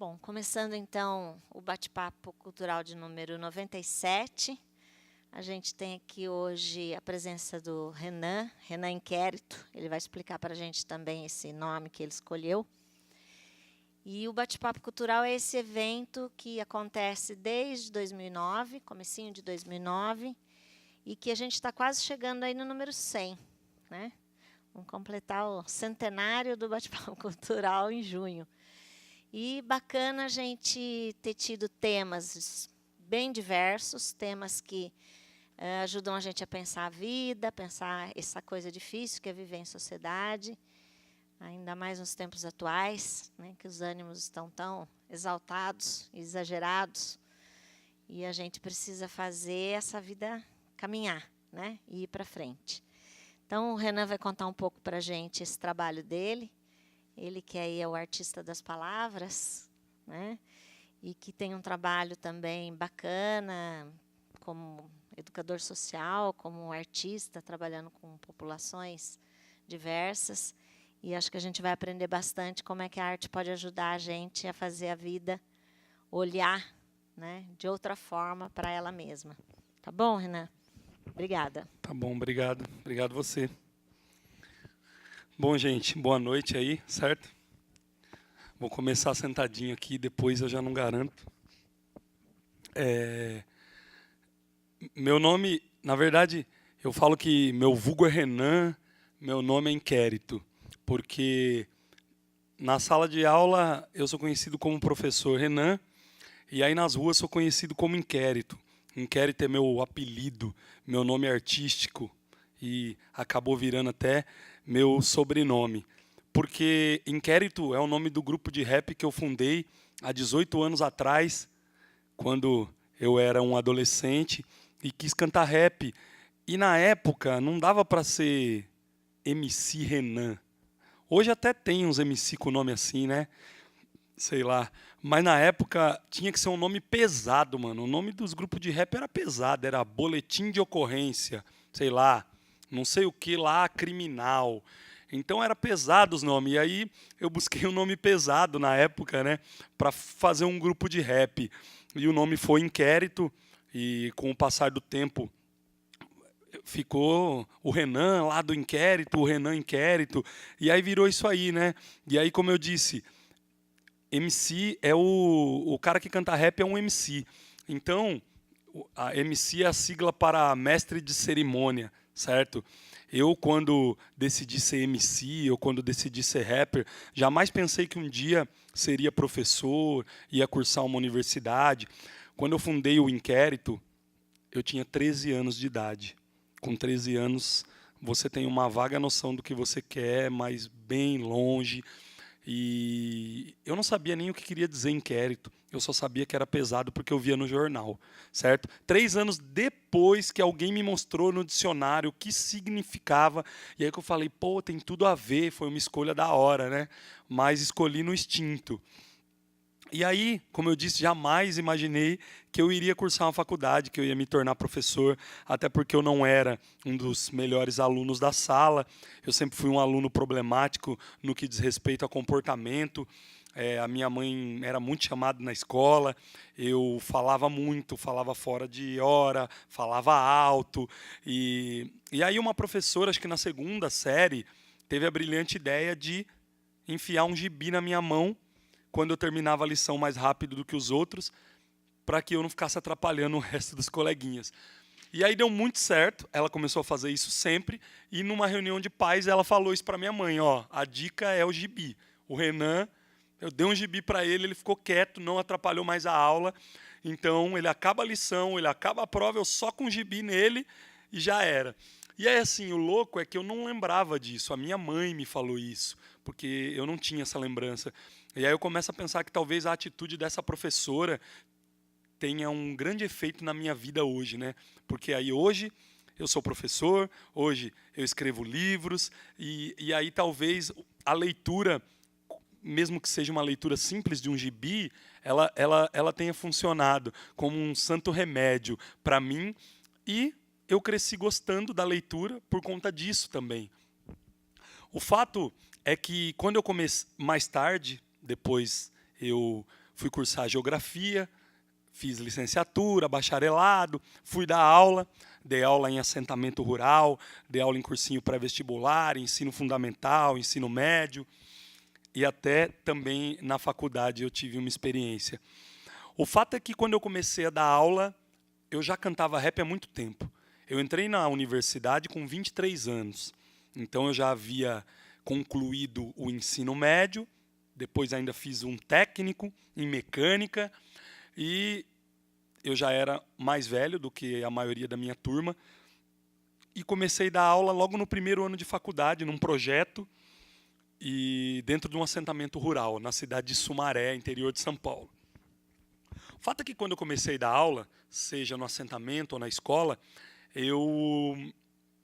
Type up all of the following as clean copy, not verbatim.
Bom, começando então o bate-papo cultural de número 97. A gente tem aqui hoje a presença do Renan Inquérito. Ele vai explicar para a gente também esse nome que ele escolheu. E o bate-papo cultural é esse evento que acontece desde 2009, comecinho de 2009, e que a gente está quase chegando aí no número 100, né? Vamos completar o centenário do bate-papo cultural em junho. E bacana a gente ter tido temas bem diversos, temas que ajudam a gente a pensar a vida, pensar essa coisa difícil que é viver em sociedade, ainda mais nos tempos atuais, né, que os ânimos estão tão exaltados, exagerados, e a gente precisa fazer essa vida caminhar, né, e ir para frente. Então, o Renan vai contar um pouco para a gente esse trabalho dele. Ele que aí é o artista das palavras, né? E que tem um trabalho também bacana como educador social, como artista, trabalhando com populações diversas. E acho que a gente vai aprender bastante como é que a arte pode ajudar a gente a fazer a vida olhar, né, de outra forma para ela mesma. Tá bom, Renan? Obrigada. Tá bom, obrigado. Obrigado você. Bom, gente, boa noite aí, certo? Vou começar sentadinho aqui, depois eu já não garanto. Meu nome, na verdade, eu falo que meu vulgo é Renan, meu nome é Inquérito, porque na sala de aula eu sou conhecido como professor Renan, e aí nas ruas sou conhecido como Inquérito. Inquérito é meu apelido, meu nome artístico, e acabou virando até meu sobrenome. Porque Inquérito é o nome do grupo de rap que eu fundei há 18 anos atrás, quando eu era um adolescente e quis cantar rap. E na época não dava para ser MC Renan. Hoje até tem uns MC com nome assim, né? Sei lá. Mas na época tinha que ser um nome pesado, mano. O nome dos grupos de rap era pesado, era Boletim de Ocorrência, sei lá, não sei o que lá, criminal. Então era pesado os nomes. E aí eu busquei um nome pesado na época, né, para fazer um grupo de rap. E o nome foi Inquérito. E com o passar do tempo ficou o Renan lá do Inquérito, o Renan Inquérito. E aí virou isso aí, né? E aí, como eu disse, MC é o cara que canta rap é um MC. Então, a MC é a sigla para mestre de cerimônia, certo? Eu, quando decidi ser MC, ou quando decidi ser rapper, jamais pensei que um dia seria professor, ia cursar uma universidade. Quando eu fundei o Inquérito, eu tinha 13 anos de idade. Com 13 anos, você tem uma vaga noção do que você quer, mas bem longe. E eu não sabia nem o que queria dizer inquérito. Eu só sabia que era pesado porque eu via no jornal, certo? 3 anos depois que alguém me mostrou no dicionário o que significava, e aí que eu falei, pô, tem tudo a ver, foi uma escolha da hora, né? Mas escolhi no instinto. E aí, como eu disse, jamais imaginei que eu iria cursar uma faculdade, que eu ia me tornar professor, até porque eu não era um dos melhores alunos da sala. Eu sempre fui um aluno problemático no que diz respeito a comportamento. A minha mãe era muito chamada na escola, eu falava muito, falava fora de hora, falava alto. E aí uma professora, acho que na segunda série, teve a brilhante ideia de enfiar um gibi na minha mão quando eu terminava a lição mais rápido do que os outros, para que eu não ficasse atrapalhando o resto dos coleguinhas. E aí deu muito certo, ela começou a fazer isso sempre, e numa reunião de pais ela falou isso para minha mãe, ó, a dica é o gibi. O Renan, eu dei um gibi para ele, ele ficou quieto, não atrapalhou mais a aula, então ele acaba a lição, ele acaba a prova, eu só com o gibi nele e já era. E aí, assim, o louco é que eu não lembrava disso, a minha mãe me falou isso, porque eu não tinha essa lembrança. E aí eu começo a pensar que talvez a atitude dessa professora tenha um grande efeito na minha vida hoje, né? Porque aí hoje eu sou professor, hoje eu escrevo livros, e aí talvez a leitura, mesmo que seja uma leitura simples de um gibi, ela tenha funcionado como um santo remédio para mim, e eu cresci gostando da leitura por conta disso também. O fato é que quando eu comecei mais tarde, depois eu fui cursar geografia, fiz licenciatura, bacharelado, fui dar aula, dei aula em assentamento rural, dei aula em cursinho pré-vestibular, ensino fundamental, ensino médio, e até também na faculdade eu tive uma experiência. O fato é que quando eu comecei a dar aula, eu já cantava rap há muito tempo. Eu entrei na universidade com 23 anos, então eu já havia concluído o ensino médio, depois ainda fiz um técnico em mecânica, e eu já era mais velho do que a maioria da minha turma, e comecei a dar aula logo no primeiro ano de faculdade, num projeto, e dentro de um assentamento rural, na cidade de Sumaré, interior de São Paulo. O fato é que quando eu comecei a dar aula, seja no assentamento ou na escola, eu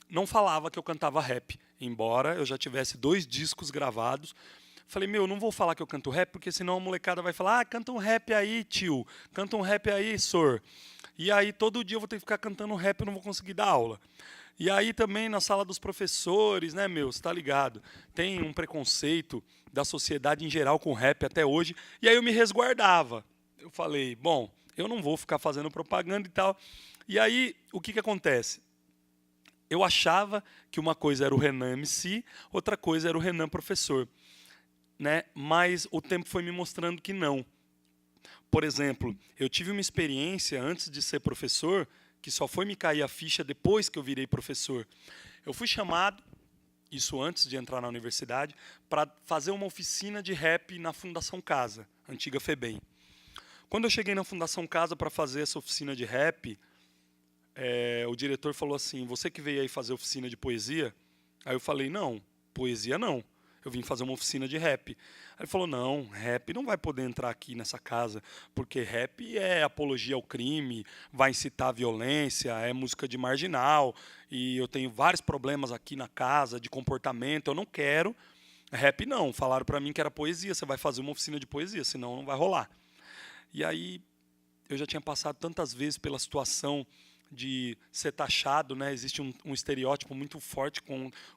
não falava que eu cantava rap, embora eu já tivesse 2 discos gravados. Falei, eu não vou falar que eu canto rap, porque senão a molecada vai falar, canta um rap aí, tio, canta um rap aí, sor. E aí todo dia eu vou ter que ficar cantando rap e não vou conseguir dar aula. E aí também na sala dos professores, né, você tá ligado? Tem um preconceito da sociedade em geral com rap até hoje, e aí eu me resguardava. Eu falei, bom, eu não vou ficar fazendo propaganda e tal. E aí, o que acontece? Eu achava que uma coisa era o Renan MC, outra coisa era o Renan professor. Né? Mas o tempo foi me mostrando que não. Por exemplo, eu tive uma experiência antes de ser professor, que só foi me cair a ficha depois que eu virei professor. Eu fui chamado, isso antes de entrar na universidade, para fazer uma oficina de rap na Fundação Casa, antiga FEBEM. Quando eu cheguei na Fundação Casa para fazer essa oficina de rap, o diretor falou assim, você que veio aí fazer oficina de poesia? Aí eu falei, não, poesia não. Eu vim fazer uma oficina de rap. Aí ele falou, não, rap não vai poder entrar aqui nessa casa, porque rap é apologia ao crime, vai incitar a violência, é música de marginal, e eu tenho vários problemas aqui na casa de comportamento, eu não quero. Rap não, falaram para mim que era poesia, você vai fazer uma oficina de poesia, senão não vai rolar. E aí eu já tinha passado tantas vezes pela situação de ser taxado, né? Existe um estereótipo muito forte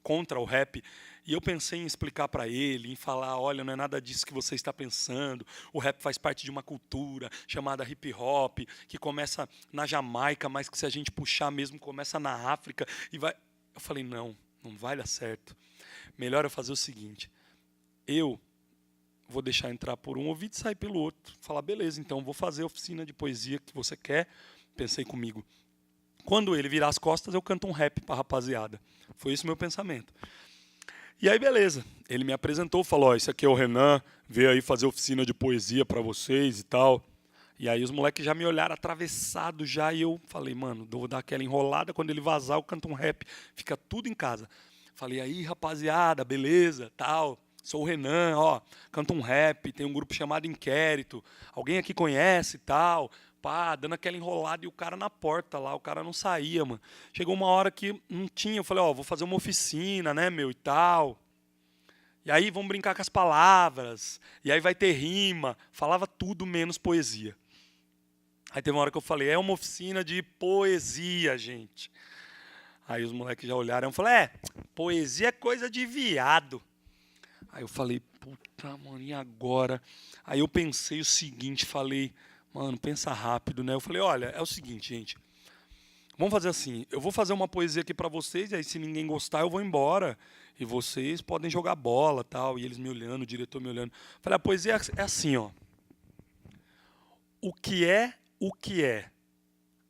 contra o rap, e eu pensei em explicar para ele, em falar, olha, não é nada disso que você está pensando, o rap faz parte de uma cultura chamada hip hop, que começa na Jamaica, mas que se a gente puxar mesmo, começa na África, e vai... Eu falei, não vai dar certo, melhor eu fazer o seguinte, eu vou deixar entrar por um ouvido e sair pelo outro, falar, beleza, então vou fazer a oficina de poesia que você quer, pensei comigo. Quando ele virar as costas, eu canto um rap para a rapaziada. Foi esse o meu pensamento. E aí, beleza. Ele me apresentou, falou, esse aqui é o Renan, veio aí fazer oficina de poesia para vocês e tal. E aí os moleques já me olharam atravessado já, e eu falei, mano, vou dar aquela enrolada, quando ele vazar, eu canto um rap. Fica tudo em casa. Falei, aí, rapaziada, beleza, tal. Sou o Renan, ó, canto um rap, tem um grupo chamado Inquérito. Alguém aqui conhece e tal? Pá, dando aquela enrolada, e o cara na porta lá, o cara não saía, mano. Chegou uma hora que não tinha, eu falei, ó, vou fazer uma oficina, né, e tal. E aí vamos brincar com as palavras, e aí vai ter rima. Falava tudo menos poesia. Aí teve uma hora que eu falei, é uma oficina de poesia, gente. Aí os moleques já olharam e falaram, poesia é coisa de viado. Aí eu falei, puta, mano, e agora? Aí eu pensei o seguinte, falei, mano, pensa rápido, né? Eu falei, olha, é o seguinte, gente. Vamos fazer assim, eu vou fazer uma poesia aqui para vocês, e aí se ninguém gostar, eu vou embora. E vocês podem jogar bola, tal. E eles me olhando, o diretor me olhando. Falei, a poesia é assim, ó. O que é,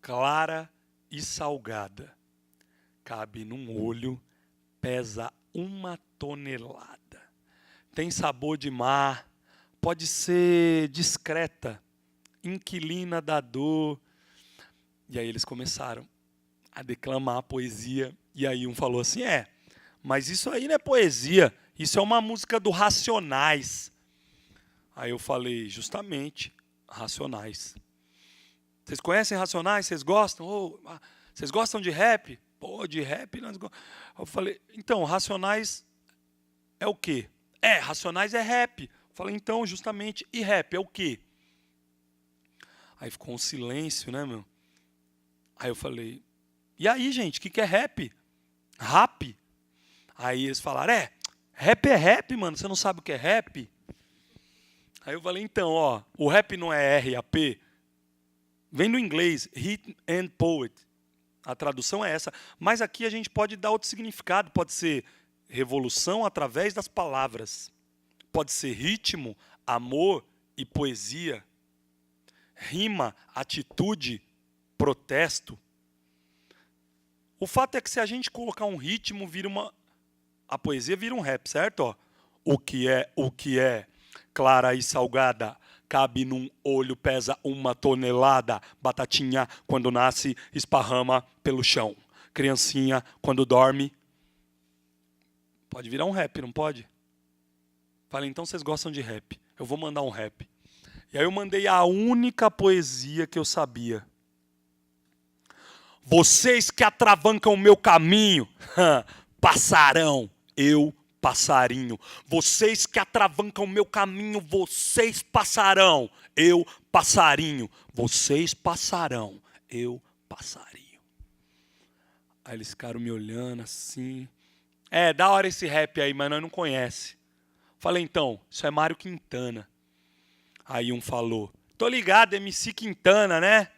clara e salgada, cabe num olho, pesa 1 tonelada. Tem sabor de mar, pode ser discreta, inquilina da dor. E aí eles começaram a declamar a poesia. E aí um falou assim, mas isso aí não é poesia, isso é uma música do Racionais. Aí eu falei, justamente, Racionais. Vocês conhecem Racionais? Vocês gostam? Vocês gostam de rap? Pô, de rap nós gostamos. Eu falei, então, Racionais é o quê? Racionais é rap. Eu falei, então, justamente, e rap é o quê? Aí ficou um silêncio, né, meu? Aí eu falei, e aí, gente, o que é rap? Rap? Aí eles falaram, rap é rap, mano, você não sabe o que é rap? Aí eu falei, então, ó, o rap não é RAP? Vem do inglês, Rhythm and Poet. A tradução é essa. Mas aqui a gente pode dar outro significado. Pode ser revolução através das palavras. Pode ser ritmo, amor e poesia. Rima, atitude, protesto. O fato é que se a gente colocar um ritmo, a poesia vira um rap, certo? Ó, o que é clara e salgada, cabe num olho, pesa 1 tonelada. Batatinha, quando nasce, esparrama pelo chão. Criancinha, quando dorme. Pode virar um rap, não pode? Falei, então vocês gostam de rap. Eu vou mandar um rap. E aí eu mandei a única poesia que eu sabia. Vocês que atravancam o meu caminho, passarão, eu passarinho. Vocês que atravancam o meu caminho, vocês passarão, eu passarinho. Vocês passarão, eu passarinho. Aí eles ficaram me olhando assim. É, da hora esse rap aí, mas nós não conhece. Falei, então, isso é Mário Quintana. Aí um falou, tô ligado, MC Quintana, né?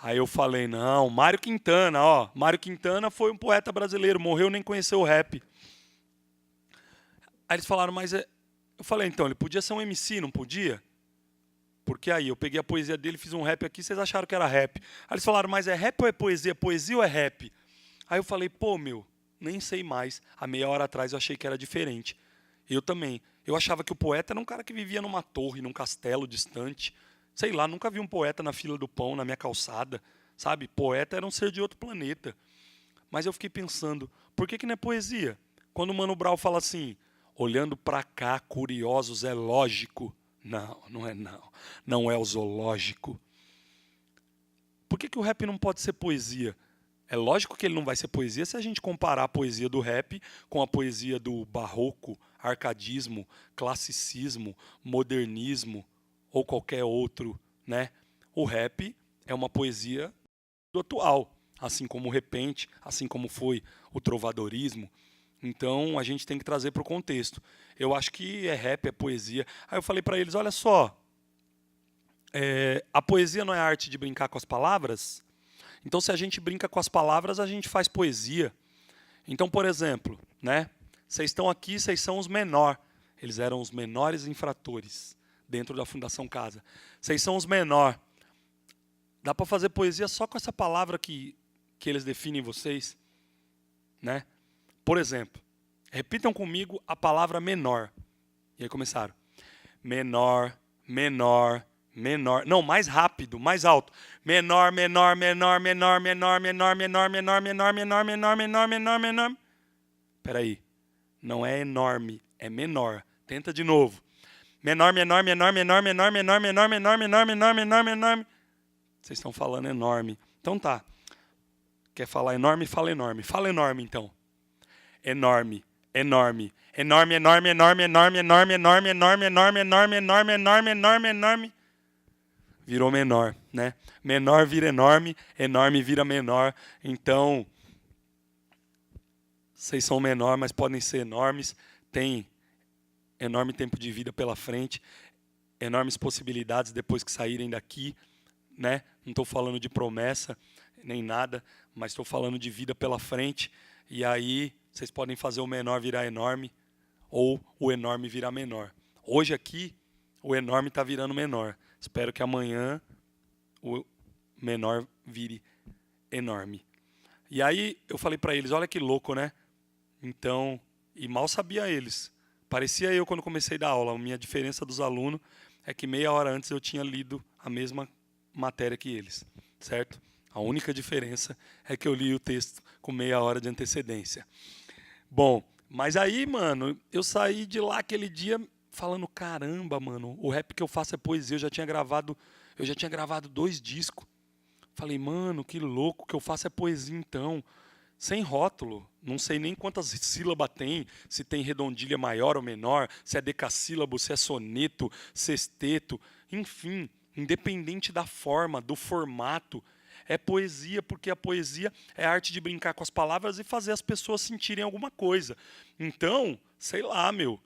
Aí eu falei, não, Mário Quintana, ó. Mário Quintana foi um poeta brasileiro, morreu, nem conheceu o rap. Aí eles falaram, mas... Eu falei, então, ele podia ser um MC, não podia? Porque aí eu peguei a poesia dele, fiz um rap aqui, vocês acharam que era rap. Aí eles falaram, mas é rap ou é poesia? Poesia ou é rap? Aí eu falei, pô, meu, nem sei mais. Há meia hora atrás eu achei que era diferente. Eu também. Eu achava que o poeta era um cara que vivia numa torre, num castelo distante. Sei lá, nunca vi um poeta na fila do pão, na minha calçada. Sabe? Poeta era um ser de outro planeta. Mas eu fiquei pensando, por que não é poesia? Quando o Mano Brown fala assim, olhando para cá, curiosos, é lógico. Não, não é não. Não é o zoológico. Por que o rap não pode ser poesia? É lógico que ele não vai ser poesia se a gente comparar a poesia do rap com a poesia do barroco, arcadismo, classicismo, modernismo ou qualquer outro, né? O rap é uma poesia do atual, assim como o repente, assim como foi o trovadorismo. Então a gente tem que trazer para o contexto. Eu acho que é rap, é poesia. Aí eu falei para eles, olha só, a poesia não é a arte de brincar com as palavras? Então, se a gente brinca com as palavras, a gente faz poesia. Então, por exemplo, né? Vocês estão aqui, vocês são os menores. Eles eram os menores infratores dentro da Fundação Casa. Vocês são os menores. Dá para fazer poesia só com essa palavra que eles definem vocês, né? Por exemplo, repitam comigo a palavra menor. E aí começaram. Menor, menor, menor. Não, mais rápido, mais alto. Menor, menor, menor, menor, menor, menor, menor, menor, menor, menor, menor, menor, menor, menor. Espera aí. Não é enorme, é menor. Tenta de novo. Menor, menor, menor, menor, menor, menor, menor, menor, menor, menor, menor, menor. Vocês estão falando enorme. Então tá. Quer falar enorme? Fala enorme. Fala enorme, então. Enorme, enorme. Enorme, enorme, enorme, enorme, enorme, enorme, enorme, enorme, enorme, enorme, enorme, enorme, enorme. Virou menor, né? Menor vira enorme, enorme vira menor. Então, vocês são menor, mas podem ser enormes. Tem enorme tempo de vida pela frente, enormes possibilidades depois que saírem daqui, né? Não estou falando de promessa nem nada, mas estou falando de vida pela frente. E aí vocês podem fazer o menor virar enorme ou o enorme virar menor. Hoje aqui, o enorme está virando menor. Espero que amanhã o menor vire enorme. E aí eu falei para eles, olha que louco, né? Então, e mal sabia eles. Parecia eu quando comecei a dar aula. A minha diferença dos alunos é que meia hora antes eu tinha lido a mesma matéria que eles, certo? A única diferença é que eu li o texto com meia hora de antecedência. Bom, mas aí, mano, eu saí de lá aquele dia falando, caramba, mano, o rap que eu faço é poesia, eu já tinha gravado 2 discos. Falei, mano, que louco, o que eu faço é poesia então. Sem rótulo, não sei nem quantas sílabas tem, se tem redondilha maior ou menor, se é decassílabo, se é soneto, sexteto, enfim, independente da forma, do formato, é poesia, porque a poesia é a arte de brincar com as palavras e fazer as pessoas sentirem alguma coisa. Então, sei lá, meu,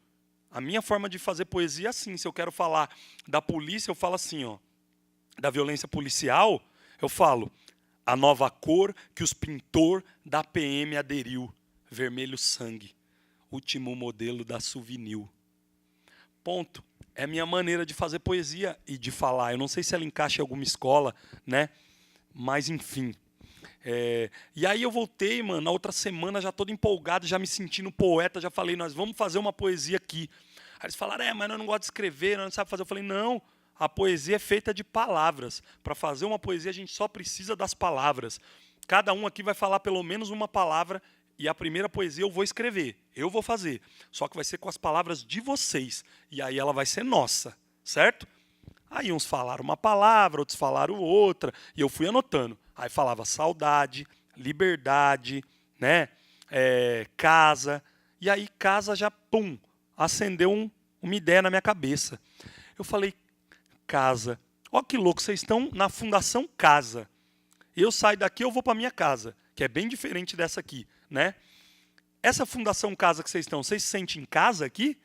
A minha forma de fazer poesia é assim. Se eu quero falar da polícia, eu falo assim, ó. Da violência policial, eu falo a nova cor que os pintor da PM aderiu. Vermelho sangue. Último modelo da Souvenir. Ponto. É a minha maneira de fazer poesia e de falar. Eu não sei se ela encaixa em alguma escola, né? Mas, enfim. E aí eu voltei, mano, na outra semana já todo empolgado, já me sentindo poeta, já falei, nós vamos fazer uma poesia aqui. Aí eles falaram, mas eu não gosto de escrever, nós não sabe fazer. Eu falei, não, a poesia é feita de palavras. Para fazer uma poesia a gente só precisa das palavras. Cada um aqui vai falar pelo menos uma palavra e a primeira poesia eu vou escrever, eu vou fazer. Só que vai ser com as palavras de vocês. E aí ela vai ser nossa, certo? Aí uns falaram uma palavra, outros falaram outra, e eu fui anotando. Aí falava saudade, liberdade, né? Casa. E aí casa já, pum, acendeu uma ideia na minha cabeça. Eu falei, casa. Ó que louco, vocês estão na Fundação Casa. Eu saio daqui, eu vou para minha casa, que é bem diferente dessa aqui, né? Essa Fundação Casa que vocês estão, vocês se sentem em casa aqui?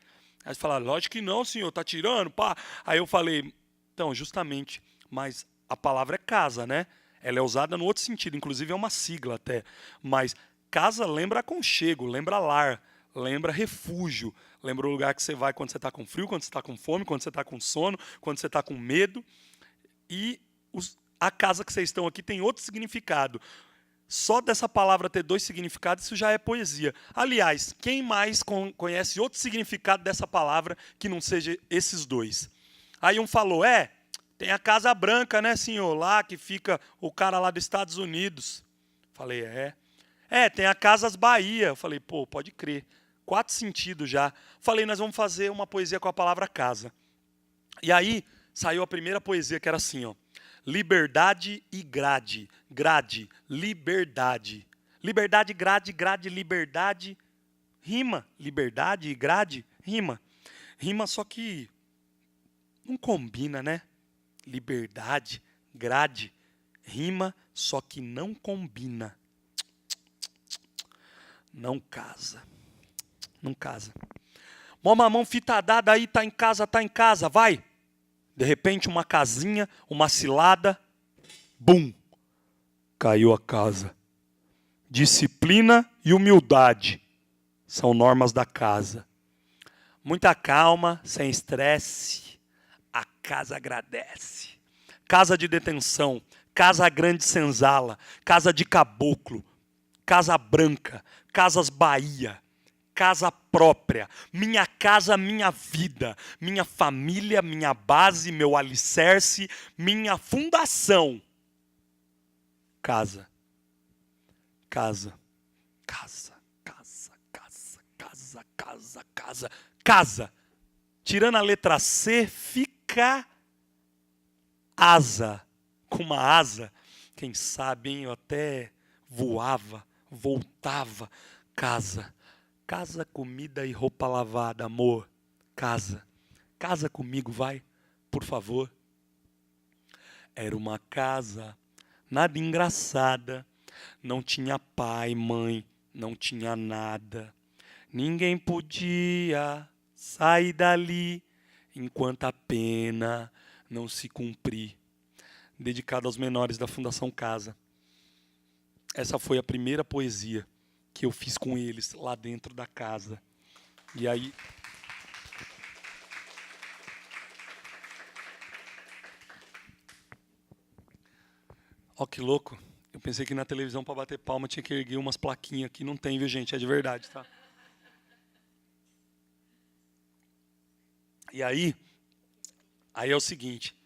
Aí eles falaram, lógico que não, senhor, tá tirando, pá. Aí eu falei, então, justamente, mas a palavra é casa, né? Ela é usada no outro sentido, inclusive é uma sigla até. Mas casa lembra aconchego, lembra lar, lembra refúgio, lembra o lugar que você vai quando você está com frio, quando você está com fome, quando você está com sono, quando você está com medo. E a casa que vocês estão aqui tem outro significado. Só dessa palavra ter dois significados, isso já é poesia. Aliás, quem mais conhece outro significado dessa palavra que não seja esses dois? Aí um falou, tem a Casa Branca, né, senhor, lá que fica o cara lá dos Estados Unidos. Falei, tem a Casas Bahia. Eu falei, pô, pode crer. 4 sentidos já. Falei, nós vamos fazer uma poesia com a palavra casa. E aí saiu a primeira poesia, que era assim, ó. Liberdade e grade. Grade, liberdade. Liberdade, grade, grade, liberdade. Rima. Liberdade e grade, rima. Rima, só que não combina, né? Liberdade, grade, rima, só que não combina. Não casa. Não casa. Mó mamão, fita dada aí, tá em casa, vai. De repente, uma casinha, uma cilada, bum, caiu a casa. Disciplina e humildade são normas da casa. Muita calma, sem estresse, a casa agradece. Casa de detenção, casa grande senzala, casa de caboclo, casa branca, casas Bahia, casa própria, minha casa, minha vida, minha família, minha base, meu alicerce, minha fundação. Casa, casa, casa, casa, casa, casa, casa, casa, casa. Tirando a letra C, fica asa. Com uma asa, quem sabe, hein, eu até voava, voltava. Casa. Casa, comida e roupa lavada, amor. Casa. Casa comigo, vai, por favor. Era uma casa, nada engraçada. Não tinha pai, mãe, não tinha nada. Ninguém podia sair dali enquanto a pena não se cumprir. Dedicado aos menores da Fundação Casa. Essa foi a primeira poesia que eu fiz com eles lá dentro da casa. E aí... Ó, que louco. Eu pensei que na televisão, para bater palma, tinha que erguer umas plaquinhas aqui. Não tem, viu, gente? É de verdade, tá? E aí é o seguinte.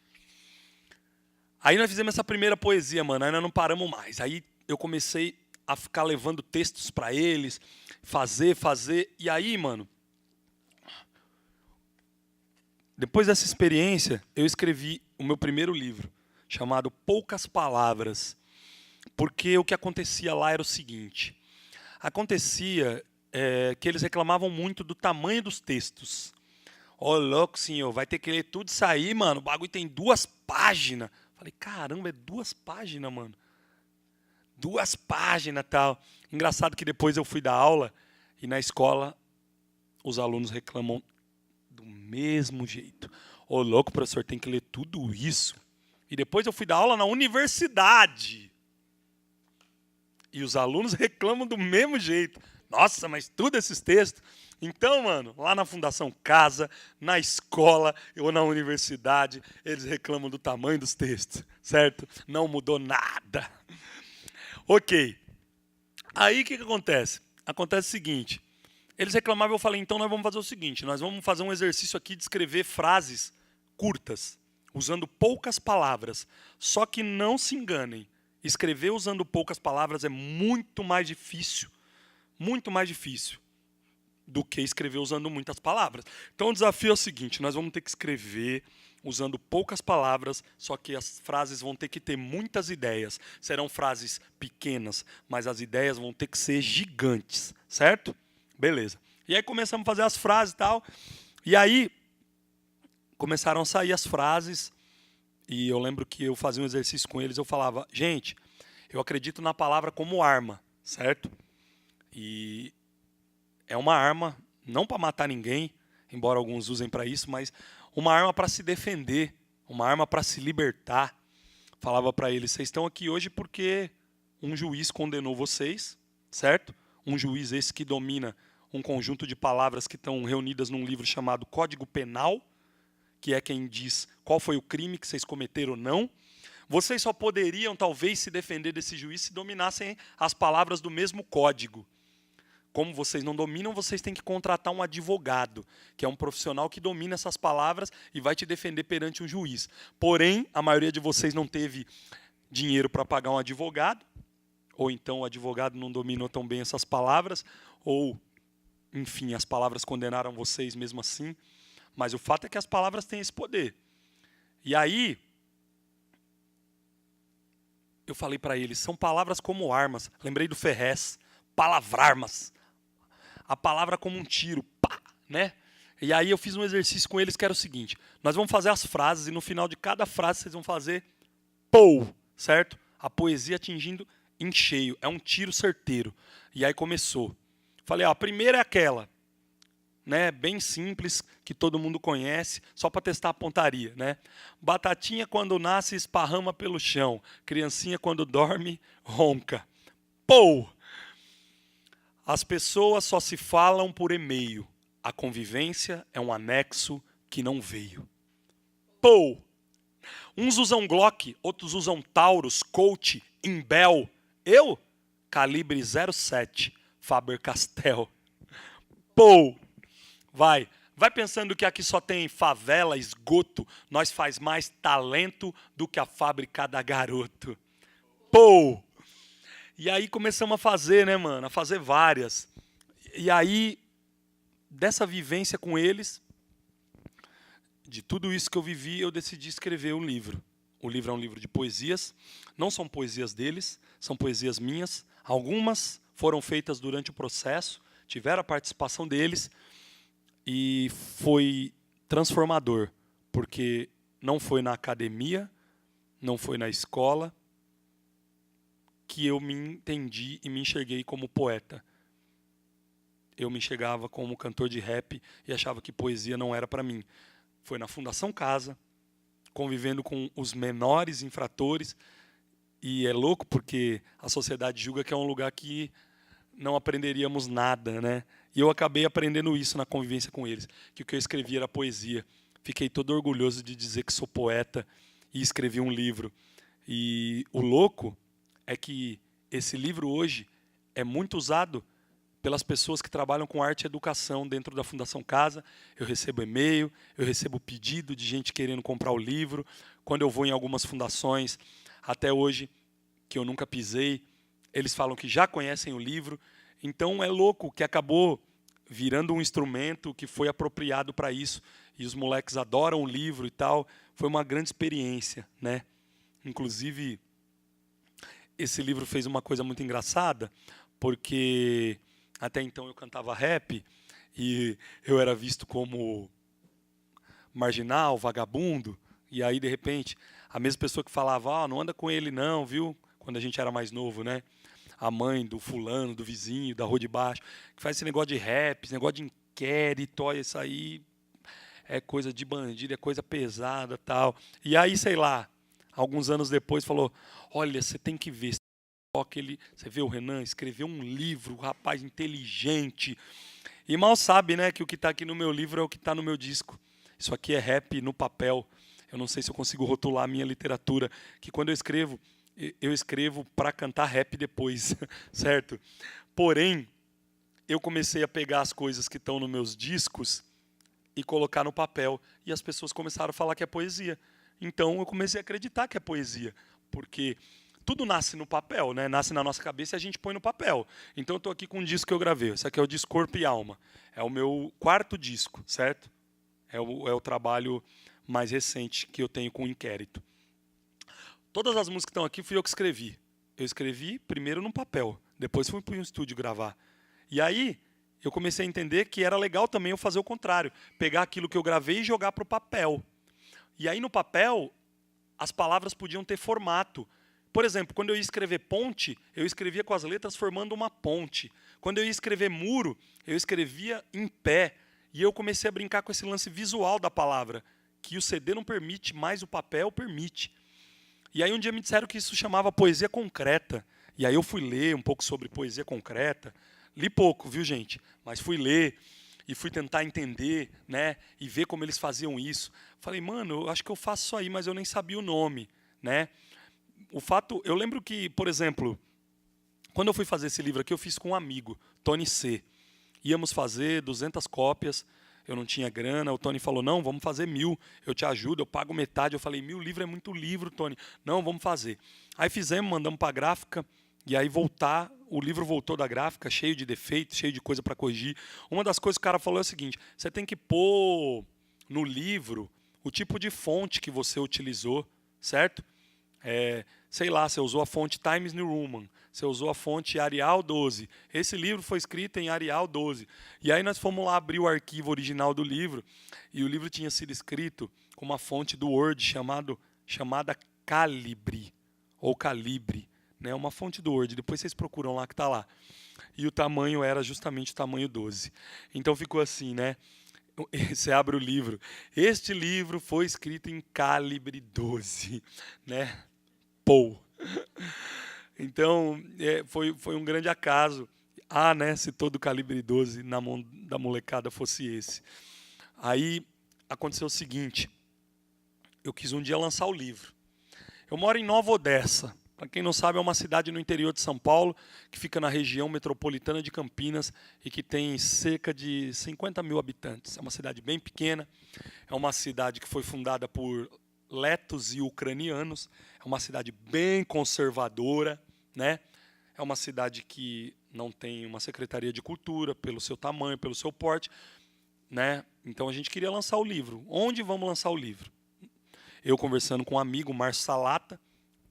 Aí nós fizemos essa primeira poesia, mano. Aí nós não paramos mais. Aí eu comecei a ficar levando textos para eles, fazer. E aí, mano, depois dessa experiência, eu escrevi o meu primeiro livro, chamado Poucas Palavras. Porque o que acontecia lá era o seguinte. Acontecia que eles reclamavam muito do tamanho dos textos. Ô, louco, senhor, vai ter que ler tudo isso aí, mano. O bagulho tem 2 páginas. Falei, caramba, é 2 páginas, mano. 2 páginas e tal. Engraçado que depois eu fui dar aula e na escola os alunos reclamam do mesmo jeito. Ô, louco, professor, tem que ler tudo isso. E depois eu fui dar aula na universidade. E os alunos reclamam do mesmo jeito. Nossa, mas tudo esses textos. Então, mano, lá na Fundação Casa, na escola ou na universidade, eles reclamam do tamanho dos textos, certo? Não mudou nada. Ok. Aí o que acontece? Acontece o seguinte. Eles reclamavam, eu falei, então nós vamos fazer o seguinte, nós vamos fazer um exercício aqui de escrever frases curtas, usando poucas palavras. Só que não se enganem, escrever usando poucas palavras é muito mais difícil do que escrever usando muitas palavras. Então o desafio é o seguinte, nós vamos ter que escrever usando poucas palavras, só que as frases vão ter que ter muitas ideias. Serão frases pequenas, mas as ideias vão ter que ser gigantes, certo? Beleza. E aí começamos a fazer as frases e tal. E aí começaram a sair as frases. E eu lembro que eu fazia um exercício com eles. Eu falava, gente, eu acredito na palavra como arma, certo? E é uma arma, não para matar ninguém, embora alguns usem para isso, mas uma arma para se defender, uma arma para se libertar. Falava para eles, vocês estão aqui hoje porque um juiz condenou vocês, certo? Um juiz esse que domina um conjunto de palavras que estão reunidas num livro chamado Código Penal, que é quem diz qual foi o crime que vocês cometeram ou não. Vocês só poderiam, talvez, se defender desse juiz se dominassem as palavras do mesmo código. Como vocês não dominam, vocês têm que contratar um advogado, que é um profissional que domina essas palavras e vai te defender perante um juiz. Porém, a maioria de vocês não teve dinheiro para pagar um advogado, ou então o advogado não dominou tão bem essas palavras, ou, enfim, as palavras condenaram vocês mesmo assim. Mas o fato é que as palavras têm esse poder. E aí, eu falei para eles, são palavras como armas. Lembrei do Ferrez, palavrarmas. A palavra como um tiro, pá, né? E aí eu fiz um exercício com eles que era o seguinte, nós vamos fazer as frases e no final de cada frase vocês vão fazer pou, certo? A poesia atingindo em cheio, é um tiro certeiro. E aí começou. Falei, ó, a primeira é aquela, né, bem simples, que todo mundo conhece, só para testar a pontaria, né? Batatinha quando nasce esparrama pelo chão, criancinha quando dorme ronca. Pou! As pessoas só se falam por e-mail. A convivência é um anexo que não veio. Pou! Uns usam Glock, outros usam Taurus, Colt, Imbel. Eu? Calibre 07, Faber-Castell. Pou! Vai pensando que aqui só tem favela, esgoto. Nós faz mais talento do que a fábrica da Garoto. Pou! E aí começamos a fazer, né, mano? A fazer várias. E aí, dessa vivência com eles, de tudo isso que eu vivi, eu decidi escrever um livro. O livro é um livro de poesias. Não são poesias deles, são poesias minhas. Algumas foram feitas durante o processo, tiveram a participação deles. E foi transformador, porque não foi na academia, não foi na escola, que eu me entendi e me enxerguei como poeta. Eu me enxergava como cantor de rap e achava que poesia não era para mim. Foi na Fundação Casa, convivendo com os menores infratores, e é louco porque a sociedade julga que é um lugar que não aprenderíamos nada, né? E eu acabei aprendendo isso na convivência com eles, que o que eu escrevi era poesia. Fiquei todo orgulhoso de dizer que sou poeta e escrevi um livro. E o louco é que esse livro hoje é muito usado pelas pessoas que trabalham com arte e educação dentro da Fundação Casa. Eu recebo e-mail, eu recebo pedido de gente querendo comprar o livro. Quando eu vou em algumas fundações, até hoje, que eu nunca pisei, eles falam que já conhecem o livro. Então é louco que acabou virando um instrumento que foi apropriado para isso. E os moleques adoram o livro e tal. Foi uma grande experiência, né? Inclusive, esse livro fez uma coisa muito engraçada, porque até então eu cantava rap e eu era visto como marginal, vagabundo. E aí, de repente, a mesma pessoa que falava, não anda com ele não, viu? Quando a gente era mais novo, né? A mãe do fulano, do vizinho, da rua de baixo, que faz esse negócio de rap, esse negócio de inquérito, olha, isso aí é coisa de bandido, é coisa pesada, tal. E aí, sei lá, alguns anos depois falou: "Olha, você tem que ver, você vê o Renan escreveu um livro, rapaz inteligente". E mal sabe, né, que o que está aqui no meu livro é o que está no meu disco. Isso aqui é rap no papel. Eu não sei se eu consigo rotular a minha literatura, que quando eu escrevo para cantar rap depois, certo? Porém, eu comecei a pegar as coisas que estão nos meus discos e colocar no papel, e as pessoas começaram a falar que é poesia. Então eu comecei a acreditar que é poesia, porque tudo nasce no papel, né? Nasce na nossa cabeça e a gente põe no papel. Então eu estou aqui com um disco que eu gravei. Esse aqui é o disco Corpo e Alma. É o meu 4º disco, certo? É o trabalho mais recente que eu tenho com o Inquérito. Todas as músicas que estão aqui fui eu que escrevi. Eu escrevi primeiro no papel, depois fui para um estúdio gravar. E aí eu comecei a entender que era legal também eu fazer o contrário, pegar aquilo que eu gravei e jogar para o papel. E aí no papel as palavras podiam ter formato. Por exemplo, quando eu ia escrever ponte, eu escrevia com as letras formando uma ponte. Quando eu ia escrever muro, eu escrevia em pé. E eu comecei a brincar com esse lance visual da palavra, que o CD não permite, mas o papel permite. E aí um dia me disseram que isso chamava poesia concreta. E aí eu fui ler um pouco sobre poesia concreta. Li pouco, viu, gente? Mas fui ler e fui tentar entender, né? E ver como eles faziam isso. Falei, mano, eu acho que eu faço isso aí, mas eu nem sabia o nome, né? Eu lembro que, por exemplo, quando eu fui fazer esse livro aqui, eu fiz com um amigo, Tony C. Íamos fazer 200 cópias, eu não tinha grana, o Tony falou, não, vamos fazer 1000, eu te ajudo, eu pago metade. Eu falei, 1000 livros é muito livro, Tony. Não, vamos fazer. Aí fizemos, mandamos para a gráfica, e aí o livro voltou da gráfica, cheio de defeitos, cheio de coisa para corrigir. Uma das coisas que o cara falou é o seguinte, você tem que pôr no livro o tipo de fonte que você utilizou, certo? Sei lá, você usou a fonte Times New Roman, você usou a fonte Arial 12. Esse livro foi escrito em Arial 12. E aí nós fomos lá abrir o arquivo original do livro, e o livro tinha sido escrito com uma fonte do Word chamada Calibre, ou Calibre, né? Uma fonte do Word, depois vocês procuram lá que está lá. E o tamanho era justamente o tamanho 12. Então ficou assim, né? Você abre o livro. Este livro foi escrito em calibre 12, né? Pou. Então, foi um grande acaso. Né, se todo calibre 12 na mão da molecada fosse esse. Aí aconteceu o seguinte, eu quis um dia lançar o livro. Eu moro em Nova Odessa. Para quem não sabe, é uma cidade no interior de São Paulo, que fica na região metropolitana de Campinas e que tem cerca de 50 mil habitantes. É uma cidade bem pequena, é uma cidade que foi fundada por letos e ucranianos, é uma cidade bem conservadora, né? É uma cidade que não tem uma secretaria de cultura, pelo seu tamanho, pelo seu porte, né? Então a gente queria lançar o livro. Onde vamos lançar o livro? Eu conversando com um amigo, Márcio Salata,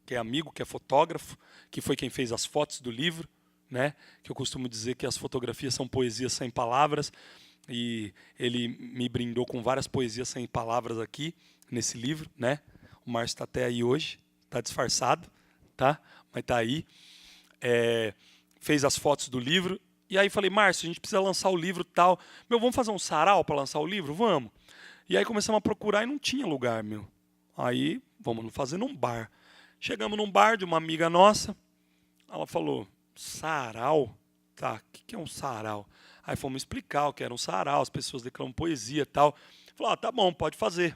que é amigo, que é fotógrafo, que foi quem fez as fotos do livro, né? Que eu costumo dizer que as fotografias são poesias sem palavras, e ele me brindou com várias poesias sem palavras aqui, nesse livro, né? O Márcio está até aí hoje, está disfarçado, tá? Mas está aí. Fez as fotos do livro, e aí falei, Márcio, a gente precisa lançar o livro tal. Vamos fazer um sarau para lançar o livro? Vamos. E aí começamos a procurar e não tinha lugar, Aí, vamos fazer num bar. Chegamos num bar de uma amiga nossa, ela falou, sarau? Tá, o que é um sarau? Aí fomos explicar o que era um sarau, as pessoas declamam poesia e tal. Falou, tá bom, pode fazer.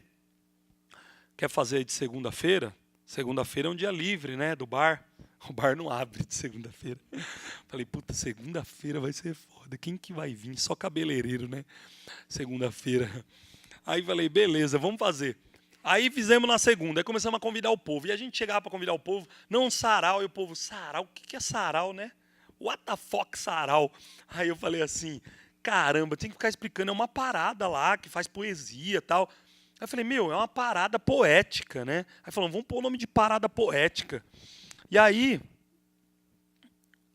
Quer fazer de segunda-feira? Segunda-feira é um dia livre, né, do bar. O bar não abre de segunda-feira. Falei, puta, segunda-feira vai ser foda. Quem que vai vir? Só cabeleireiro, né? Segunda-feira. Aí falei, beleza, vamos fazer. Aí fizemos na segunda, aí começamos a convidar o povo. E a gente chegava para convidar o povo, não sarau, e o povo, sarau? O que é sarau, né? What the fuck, sarau? Aí eu falei assim, caramba, tem que ficar explicando, é uma parada lá que faz poesia e tal. Aí eu falei, é uma parada poética, né? Aí falamos, vamos pôr o nome de parada poética. E aí,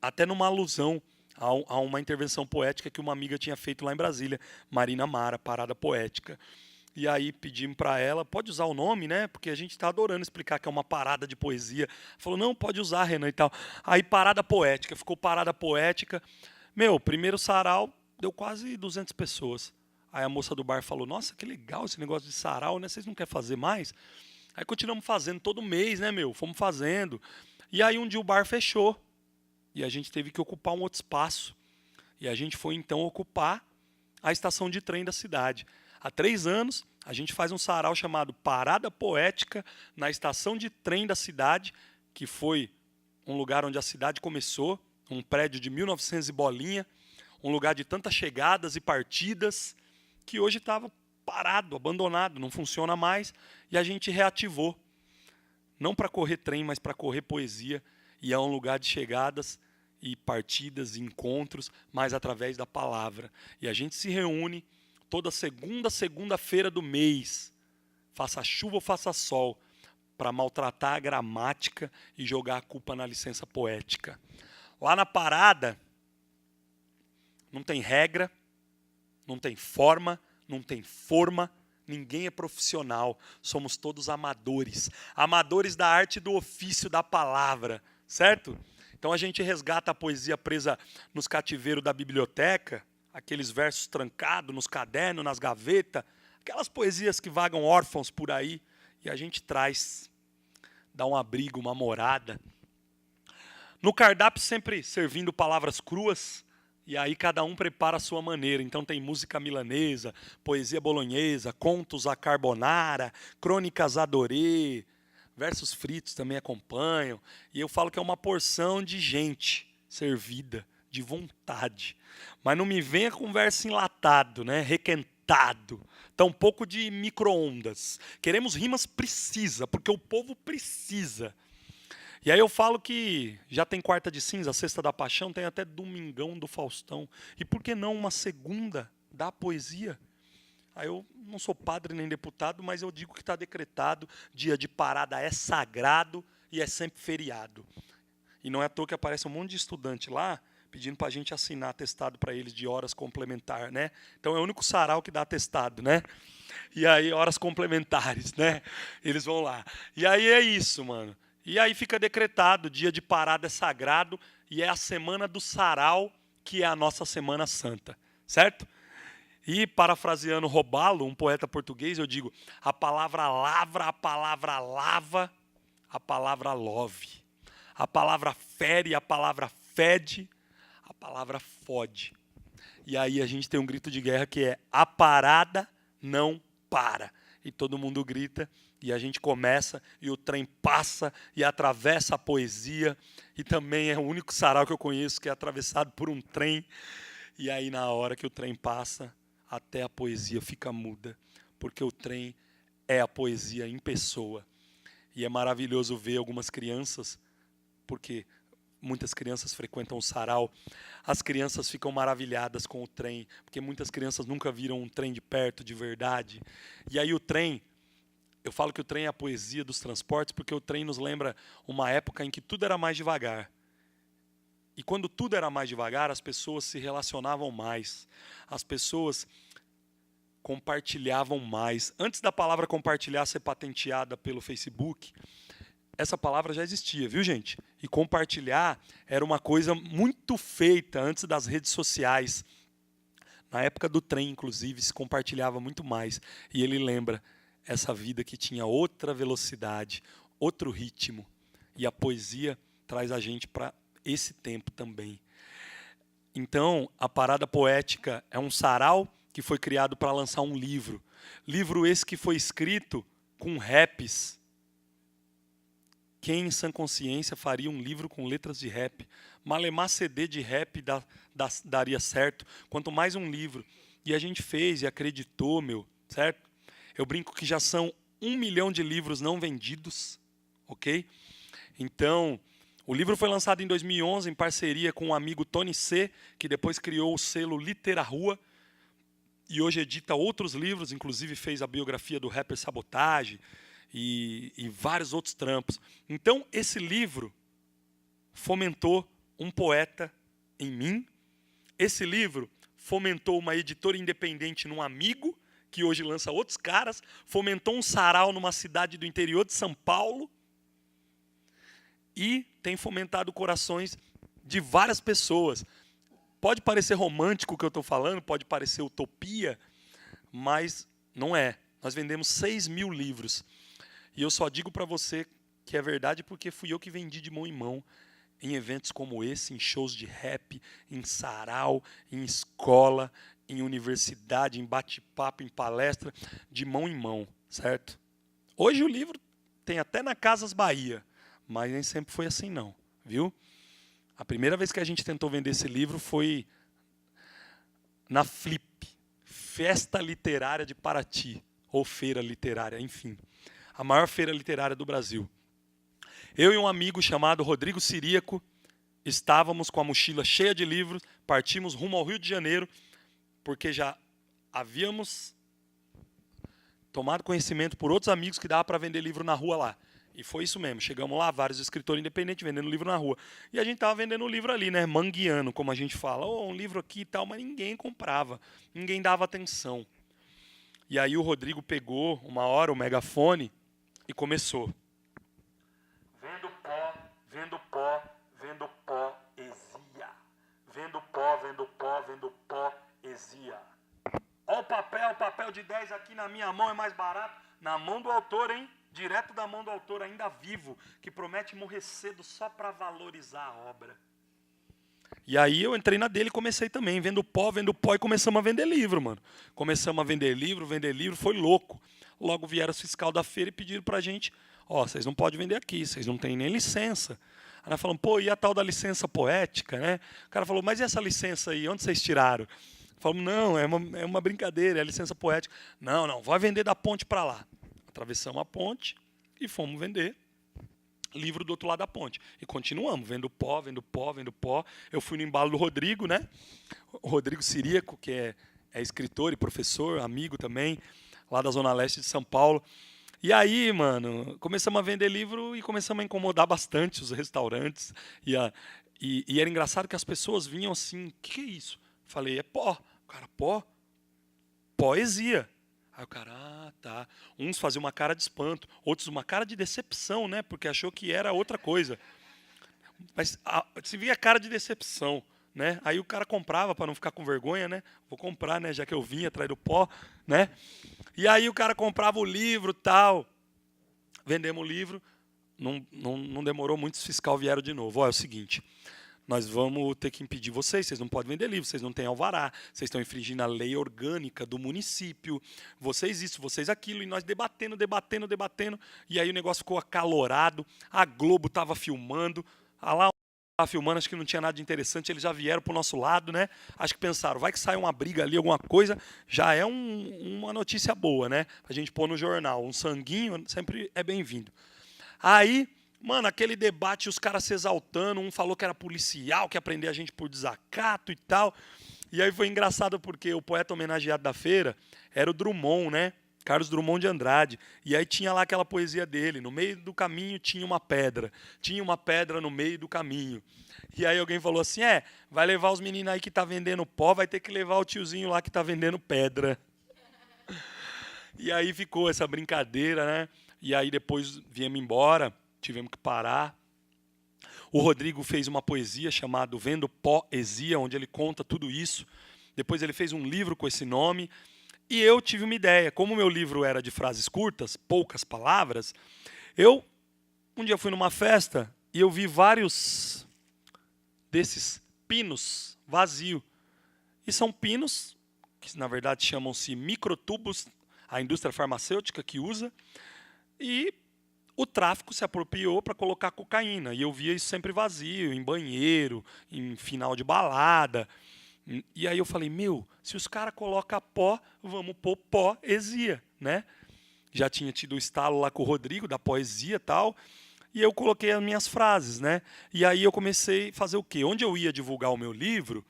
até numa alusão a uma intervenção poética que uma amiga tinha feito lá em Brasília, Marina Mara, parada poética. E aí pedimos para ela, pode usar o nome, né? Porque a gente está adorando explicar que é uma parada de poesia. Falou, não, pode usar, Renan, e tal. Aí parada poética, ficou parada poética. Primeiro sarau, deu quase 200 pessoas. Aí a moça do bar falou, nossa, que legal esse negócio de sarau, né? Vocês não querem fazer mais? Aí continuamos fazendo todo mês, né, meu? Fomos fazendo. E aí um dia o bar fechou. E a gente teve que ocupar um outro espaço. E a gente foi, então, ocupar a estação de trem da cidade. Há 3 anos, a gente faz um sarau chamado Parada Poética na estação de trem da cidade, que foi um lugar onde a cidade começou, um prédio de 1900 e bolinha, um lugar de tantas chegadas e partidas, que hoje estava parado, abandonado, não funciona mais, e a gente reativou. Não para correr trem, mas para correr poesia, e é um lugar de chegadas e partidas, e encontros, mas através da palavra. E a gente se reúne toda segunda-feira do mês, faça chuva ou faça sol, para maltratar a gramática e jogar a culpa na licença poética. Lá na parada, não tem regra, não tem forma, não tem forma, ninguém é profissional, somos todos amadores. Amadores da arte e do ofício da palavra, certo? Então a gente resgata a poesia presa nos cativeiros da biblioteca, aqueles versos trancados nos cadernos, nas gavetas, aquelas poesias que vagam órfãos por aí, e a gente traz, dá um abrigo, uma morada. No cardápio sempre servindo palavras cruas, e aí cada um prepara a sua maneira. Então tem música milanesa, poesia bolonhesa, contos à carbonara, crônicas à dorê, versos fritos também acompanham. E eu falo que é uma porção de gente servida, de vontade. Mas não me venha com verso enlatado, né? Requentado. Tampouco de micro-ondas. Queremos rimas precisas, porque o povo precisa. E aí eu falo que já tem quarta de cinza, sexta da paixão, tem até domingão do Faustão. E por que não uma segunda da poesia? Aí eu não sou padre nem deputado, mas eu digo que está decretado, dia de parada é sagrado e é sempre feriado. E não é à toa que aparece um monte de estudante lá, pedindo para a gente assinar atestado para eles de horas complementar, né? Então é o único sarau que dá atestado, né? E aí, horas complementares, né? Eles vão lá. E aí é isso, mano. E aí fica decretado, dia de parada é sagrado, e é a semana do sarau, que é a nossa Semana Santa, certo? E, parafraseando Robalo, um poeta português, eu digo, a palavra lavra, a palavra lava, a palavra love. A palavra fere, a palavra fede, a palavra fode. E aí a gente tem um grito de guerra que é, a parada não para. E todo mundo grita, e a gente começa, e o trem passa, e atravessa a poesia, e também é o único sarau que eu conheço que é atravessado por um trem, e aí na hora que o trem passa, até a poesia fica muda, porque o trem é a poesia em pessoa. E é maravilhoso ver algumas crianças, porque muitas crianças frequentam o sarau, as crianças ficam maravilhadas com o trem, porque muitas crianças nunca viram um trem de perto, de verdade. E aí o trem, eu falo que o trem é a poesia dos transportes, porque o trem nos lembra uma época em que tudo era mais devagar. E quando tudo era mais devagar, as pessoas se relacionavam mais, as pessoas compartilhavam mais. Antes da palavra compartilhar ser patenteada pelo Facebook, essa palavra já existia, viu, gente? E compartilhar era uma coisa muito feita antes das redes sociais. Na época do trem, inclusive, se compartilhava muito mais. E ele lembra essa vida que tinha outra velocidade, outro ritmo. E a poesia traz a gente para esse tempo também. Então, a Parada Poética é um sarau que foi criado para lançar um livro. Livro esse que foi escrito com raps. Quem em sã consciência faria um livro com letras de rap? Malemar CD de rap daria certo, quanto mais um livro. E a gente fez e acreditou, certo? Eu brinco que já são 1 milhão de livros não vendidos, ok? Então, o livro foi lançado em 2011 em parceria com o amigo Tony C., que depois criou o selo Litera Rua, e hoje edita outros livros, inclusive fez a biografia do rapper Sabotage, e vários outros trampos. Então, esse livro fomentou um poeta em mim. Esse livro fomentou uma editora independente num amigo, que hoje lança outros caras. Fomentou um sarau numa cidade do interior de São Paulo. E tem fomentado corações de várias pessoas. Pode parecer romântico o que eu estou falando, pode parecer utopia, mas não é. Nós vendemos 6 mil livros. E eu só digo para você que é verdade porque fui eu que vendi de mão em mão em eventos como esse, em shows de rap, em sarau, em escola, em universidade, em bate-papo, em palestra, de mão em mão, certo? Hoje o livro tem até na Casas Bahia, mas nem sempre foi assim não, viu? A primeira vez que a gente tentou vender esse livro foi na Flip, Festa Literária de Paraty, ou Feira Literária, enfim. A maior feira literária do Brasil. Eu e um amigo chamado Rodrigo Ciríaco estávamos com a mochila cheia de livros, partimos rumo ao Rio de Janeiro, porque já havíamos tomado conhecimento por outros amigos que dava para vender livro na rua lá. E foi isso mesmo, chegamos lá, vários escritores independentes vendendo livro na rua. E a gente estava vendendo o livro ali, né, mangueando, como a gente fala. Um livro aqui e tal, mas ninguém comprava, ninguém dava atenção. E aí o Rodrigo pegou, uma hora, o megafone e começou. Vendo pó, vendo pó, vendo pó, exia. Vendo pó, vendo pó, vendo pó, exia. Ó o papel de 10 aqui na minha mão é mais barato. Na mão do autor, hein? Direto da mão do autor, ainda vivo, que promete morrer cedo só para valorizar a obra. E aí eu entrei na dele e comecei também, vendo pó, e começamos a vender livro, mano. Começamos a vender livro, foi louco. Logo vieram os fiscal da feira e pediram pra gente, ó, vocês não podem vender aqui, vocês não têm nem licença. Aí nós falamos, pô, e a tal da licença poética, né? O cara falou, mas e essa licença aí, onde vocês tiraram? Falamos, não, é uma brincadeira, é a licença poética. Não, vai vender da ponte para lá. Atravessamos a ponte e fomos vender livro do outro lado da ponte. E continuamos, vendo pó. Eu fui no embalo do Rodrigo, né? O Rodrigo Ciríaco, que é escritor e professor, amigo também, lá da Zona Leste de São Paulo. E aí, mano, começamos a vender livro e começamos a incomodar bastante os restaurantes. E era engraçado que as pessoas vinham assim, o que é isso? Falei, é pó. O cara, pó? Poesia. Aí o cara, tá. Uns faziam uma cara de espanto, outros uma cara de decepção, né? Porque achou que era outra coisa. Mas se via cara de decepção, né? Aí o cara comprava para não ficar com vergonha, né? Vou comprar, né? Já que eu vim atrás do pó, né? E aí o cara comprava o livro, tal. Vendemos o livro, não demorou muito, os fiscal vieram de novo. Ó, é o seguinte, nós vamos ter que impedir vocês não podem vender livro, vocês não têm alvará, vocês estão infringindo a lei orgânica do município, vocês isso, vocês aquilo, e nós debatendo, e aí o negócio ficou acalorado, a Globo estava filmando, lá estava filmando, acho que não tinha nada de interessante, eles já vieram para o nosso lado, né? Acho que pensaram, vai que sai uma briga ali, alguma coisa, já é uma notícia boa, né? A gente pôr no jornal, um sanguinho sempre é bem-vindo. Aí, mano, aquele debate, os caras se exaltando, um falou que era policial, que ia prender a gente por desacato e tal. E aí foi engraçado porque o poeta homenageado da feira era o Drummond, né? Carlos Drummond de Andrade. E aí tinha lá aquela poesia dele, no meio do caminho tinha uma pedra no meio do caminho. E aí alguém falou assim, vai levar os meninos aí que tá vendendo pó, vai ter que levar o tiozinho lá que tá vendendo pedra. E aí ficou essa brincadeira, né? E aí depois viemos embora, tivemos que parar. O Rodrigo fez uma poesia chamada Vendo Poesia, onde ele conta tudo isso. Depois ele fez um livro com esse nome. E eu tive uma ideia. Como o meu livro era de frases curtas, poucas palavras, um dia fui numa festa e eu vi vários desses pinos vazios. E são pinos, que na verdade chamam-se microtubos, a indústria farmacêutica que usa, e o tráfico se apropriou para colocar cocaína. E eu via isso sempre vazio, em banheiro, em final de balada. E aí eu falei, se os caras colocam pó, vamos pôr poesia, né? Já tinha tido o estalo lá com o Rodrigo, da poesia e tal, e eu coloquei as minhas frases, né? E aí eu comecei a fazer o quê? Onde eu ia divulgar o meu livro,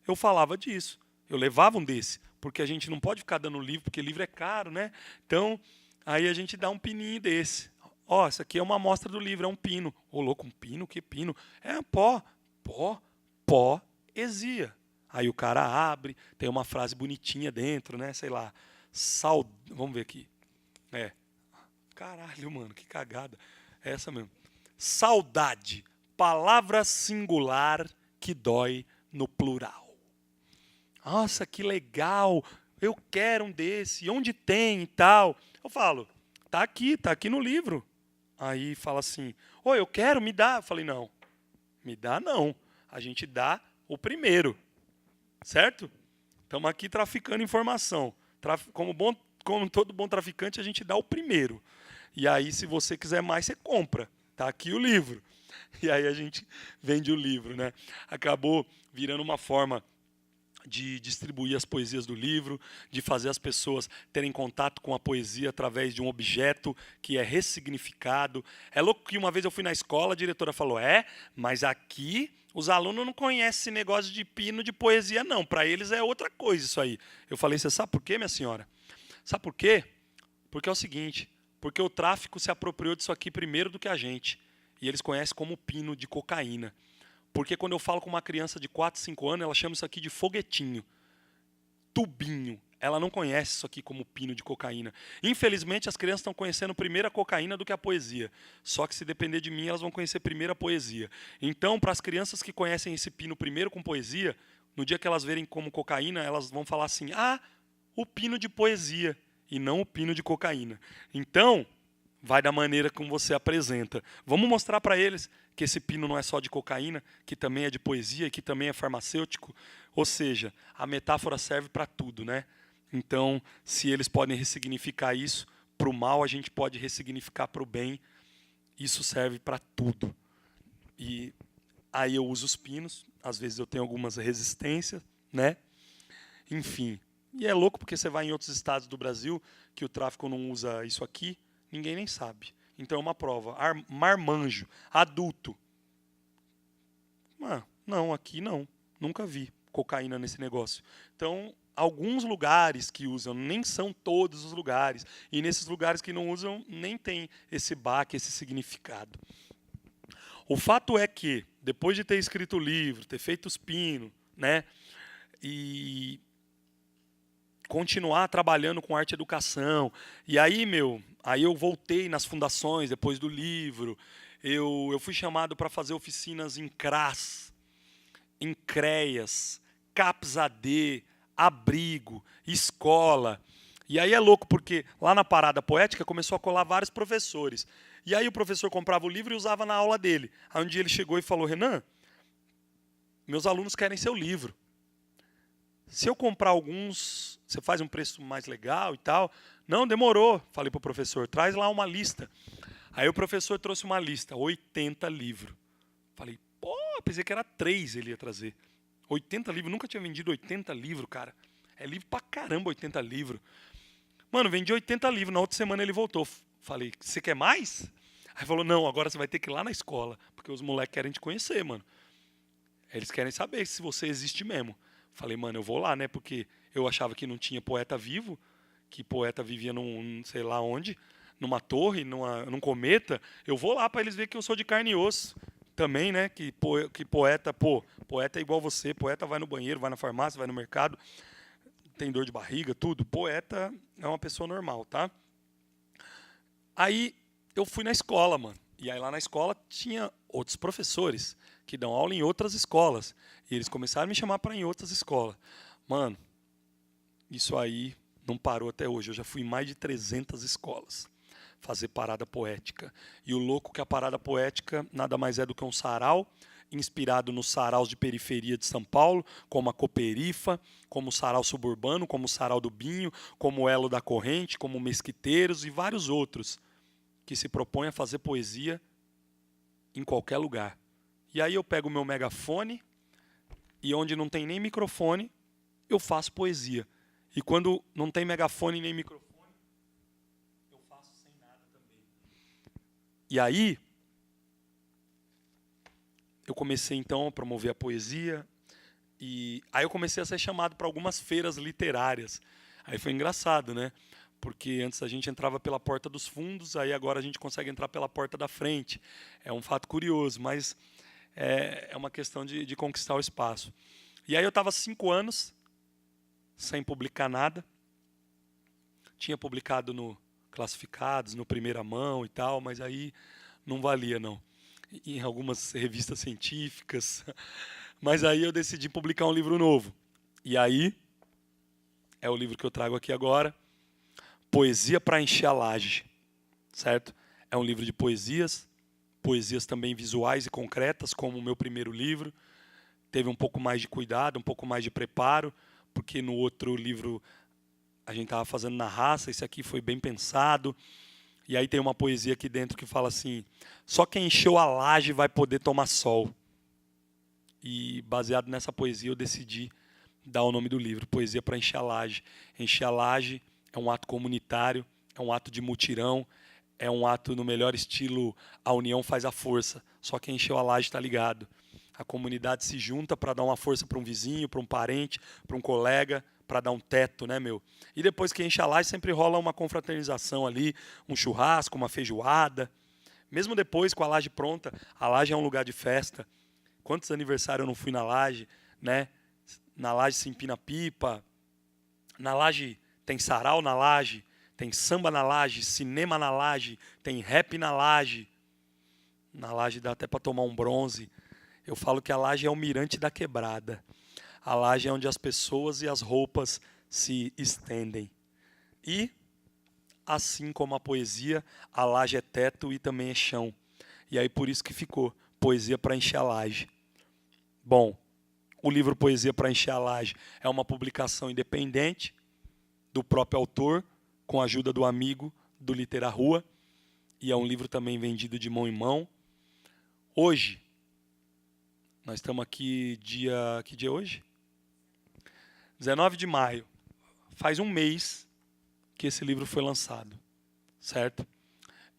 eu falava disso. Eu levava um desse, porque a gente não pode ficar dando livro, porque livro é caro, né? Então, aí a gente dá um pininho desse. Ó, isso aqui é uma amostra do livro, é um pino. Ô, louco, um pino? Que pino? É poesia. Aí o cara abre, tem uma frase bonitinha dentro, né? Sei lá, vamos ver aqui. Caralho, mano, que cagada. É essa mesmo. Saudade, palavra singular que dói no plural. Nossa, que legal. eu quero um desse, onde tem e tal. Eu falo, tá aqui no livro. Aí fala assim, ô, eu quero, me dá. Eu falei, não, me dá não. A gente dá o primeiro, certo? Estamos aqui traficando informação. Como todo bom traficante, a gente dá o primeiro. E aí, se você quiser mais, você compra. Tá aqui o livro. E aí a gente vende o livro, né? Acabou virando uma forma de distribuir as poesias do livro, de fazer as pessoas terem contato com a poesia através de um objeto que é ressignificado. É louco que uma vez eu fui na escola, a diretora falou, mas aqui os alunos não conhecem esse negócio de pino de poesia, não. Para eles é outra coisa isso aí. Eu falei, você sabe por quê, minha senhora? Sabe por quê? Porque é o seguinte, porque o tráfico se apropriou disso aqui primeiro do que a gente. E eles conhecem como pino de cocaína. Porque quando eu falo com uma criança de 4, 5 anos, ela chama isso aqui de foguetinho, tubinho. Ela não conhece isso aqui como pino de cocaína. Infelizmente, as crianças estão conhecendo primeiro a cocaína do que a poesia. Só que se depender de mim, elas vão conhecer primeiro a poesia. Então, para as crianças que conhecem esse pino primeiro com poesia, no dia que elas verem como cocaína, elas vão falar assim, o pino de poesia, e não o pino de cocaína. Então, vai da maneira como você apresenta. Vamos mostrar para eles que esse pino não é só de cocaína, que também é de poesia, que também é farmacêutico. Ou seja, a metáfora serve para tudo, né? Então, se eles podem ressignificar isso para o mal, a gente pode ressignificar para o bem. Isso serve para tudo. E aí eu uso os pinos, às vezes eu tenho algumas resistências, né? Enfim. E é louco porque você vai em outros estados do Brasil que o tráfico não usa isso aqui, ninguém nem sabe. Então é uma prova. Marmanjo, adulto. Não, aqui não. Nunca vi cocaína nesse negócio. Então, alguns lugares que usam, nem são todos os lugares. E nesses lugares que não usam, nem tem esse baque, esse significado. O fato é que, depois de ter escrito o livro, ter feito os pinos, né, e continuar trabalhando com arte e educação. E aí, aí eu voltei nas fundações depois do livro. Eu fui chamado para fazer oficinas em CRAS, em CREAS, CAPS-AD, abrigo, escola. E aí é louco, porque lá na Parada Poética começou a colar vários professores. E aí o professor comprava o livro e usava na aula dele. Aí um dia ele chegou e falou, Renan, meus alunos querem seu livro. Se eu comprar alguns, você faz um preço mais legal e tal. Não, demorou. Falei para o professor, traz lá uma lista. Aí o professor trouxe uma lista, 80 livros. Falei, pensei que era 3 ele ia trazer. 80 livros, nunca tinha vendido 80 livros, cara. É livro pra caramba, 80 livros. Mano, vendi 80 livros, na outra semana ele voltou. Falei, você quer mais? Aí falou, não, agora você vai ter que ir lá na escola, porque os moleques querem te conhecer, mano. Eles querem saber se você existe mesmo. Falei, mano, eu vou lá, né? Porque eu achava que não tinha poeta vivo, que poeta vivia num sei lá onde, numa torre, num cometa. Eu vou lá para eles verem que eu sou de carne e osso também, né? Que poeta, poeta é igual você, poeta vai no banheiro, vai na farmácia, vai no mercado, tem dor de barriga, tudo. Poeta é uma pessoa normal, tá? Aí eu fui na escola, mano. E aí lá na escola tinha outros professores que dão aula em outras escolas. E eles começaram a me chamar para ir em outras escolas. Mano, isso aí não parou até hoje. Eu já fui em mais de 300 escolas fazer parada poética. E o louco que a parada poética nada mais é do que um sarau, inspirado nos saraus de periferia de São Paulo, como a Coperifa, como o sarau suburbano, como o sarau do Binho, como o Elo da Corrente, como o Mesquiteiros e vários outros que se propõem a fazer poesia em qualquer lugar. E aí eu pego o meu megafone e onde não tem nem microfone, eu faço poesia. E quando não tem megafone nem microfone, eu faço sem nada também. E aí eu comecei então a promover a poesia e aí eu comecei a ser chamado para algumas feiras literárias. Aí foi engraçado, né? Porque antes a gente entrava pela porta dos fundos, aí agora a gente consegue entrar pela porta da frente. É um fato curioso, mas é uma questão de conquistar o espaço. E aí eu estava 5 anos sem publicar nada. Tinha publicado no Classificados, no Primeira Mão e tal, mas aí não valia, não. Em algumas revistas científicas. Mas aí eu decidi publicar um livro novo. E aí é o livro que eu trago aqui agora. Poesia para encher a laje, certo? É um livro de poesias também visuais e concretas, como o meu primeiro livro. Teve um pouco mais de cuidado, um pouco mais de preparo, porque no outro livro a gente estava fazendo na raça, esse aqui foi bem pensado. E aí tem uma poesia aqui dentro que fala assim: só quem encheu a laje vai poder tomar sol. E baseado nessa poesia eu decidi dar o nome do livro, Poesia para encher a laje. Encher a laje é um ato comunitário, é um ato de mutirão, é um ato no melhor estilo a união faz a força. Só quem encheu a laje está ligado. A comunidade se junta para dar uma força para um vizinho, para um parente, para um colega, para dar um teto, né, meu? E depois que enche a laje sempre rola uma confraternização ali, um churrasco, uma feijoada. Mesmo depois com a laje pronta, a laje é um lugar de festa. Quantos aniversários eu não fui na laje, né? Na laje se empina pipa, na laje tem sarau na laje, tem samba na laje, cinema na laje, tem rap na laje. Na laje dá até para tomar um bronze. Eu falo que a laje é o mirante da quebrada. A laje é onde as pessoas e as roupas se estendem. E, assim como a poesia, a laje é teto e também é chão. E aí por isso que ficou Poesia para encher a laje. Bom, o livro Poesia para encher a laje é uma publicação independente do próprio autor, com a ajuda do amigo do Literarrua, e é um livro também vendido de mão em mão. Hoje, nós estamos aqui que dia é hoje? 19 de maio. Faz um mês que esse livro foi lançado, certo?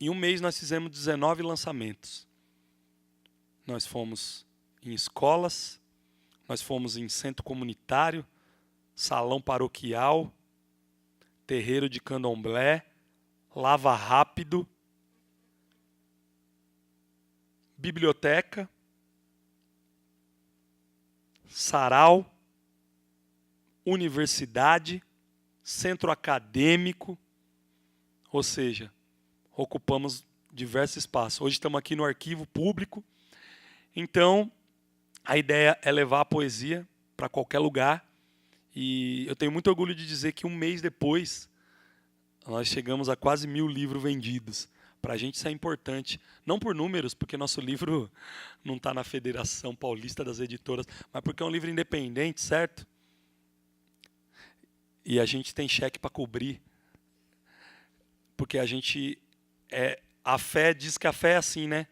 Em um mês nós fizemos 19 lançamentos. Nós fomos em escolas, nós fomos em centro comunitário, salão paroquial, terreiro de candomblé, lava rápido, biblioteca, sarau, universidade, centro acadêmico, ou seja, ocupamos diversos espaços. Hoje estamos aqui no arquivo público, então a ideia é levar a poesia para qualquer lugar, e eu tenho muito orgulho de dizer que um mês depois nós chegamos a quase 1000 livros vendidos. Para a gente isso é importante, não por números, porque nosso livro não está na Federação Paulista das Editoras, mas porque é um livro independente, certo? E a gente tem cheque para cobrir, porque a gente a fé diz que a fé é assim, né?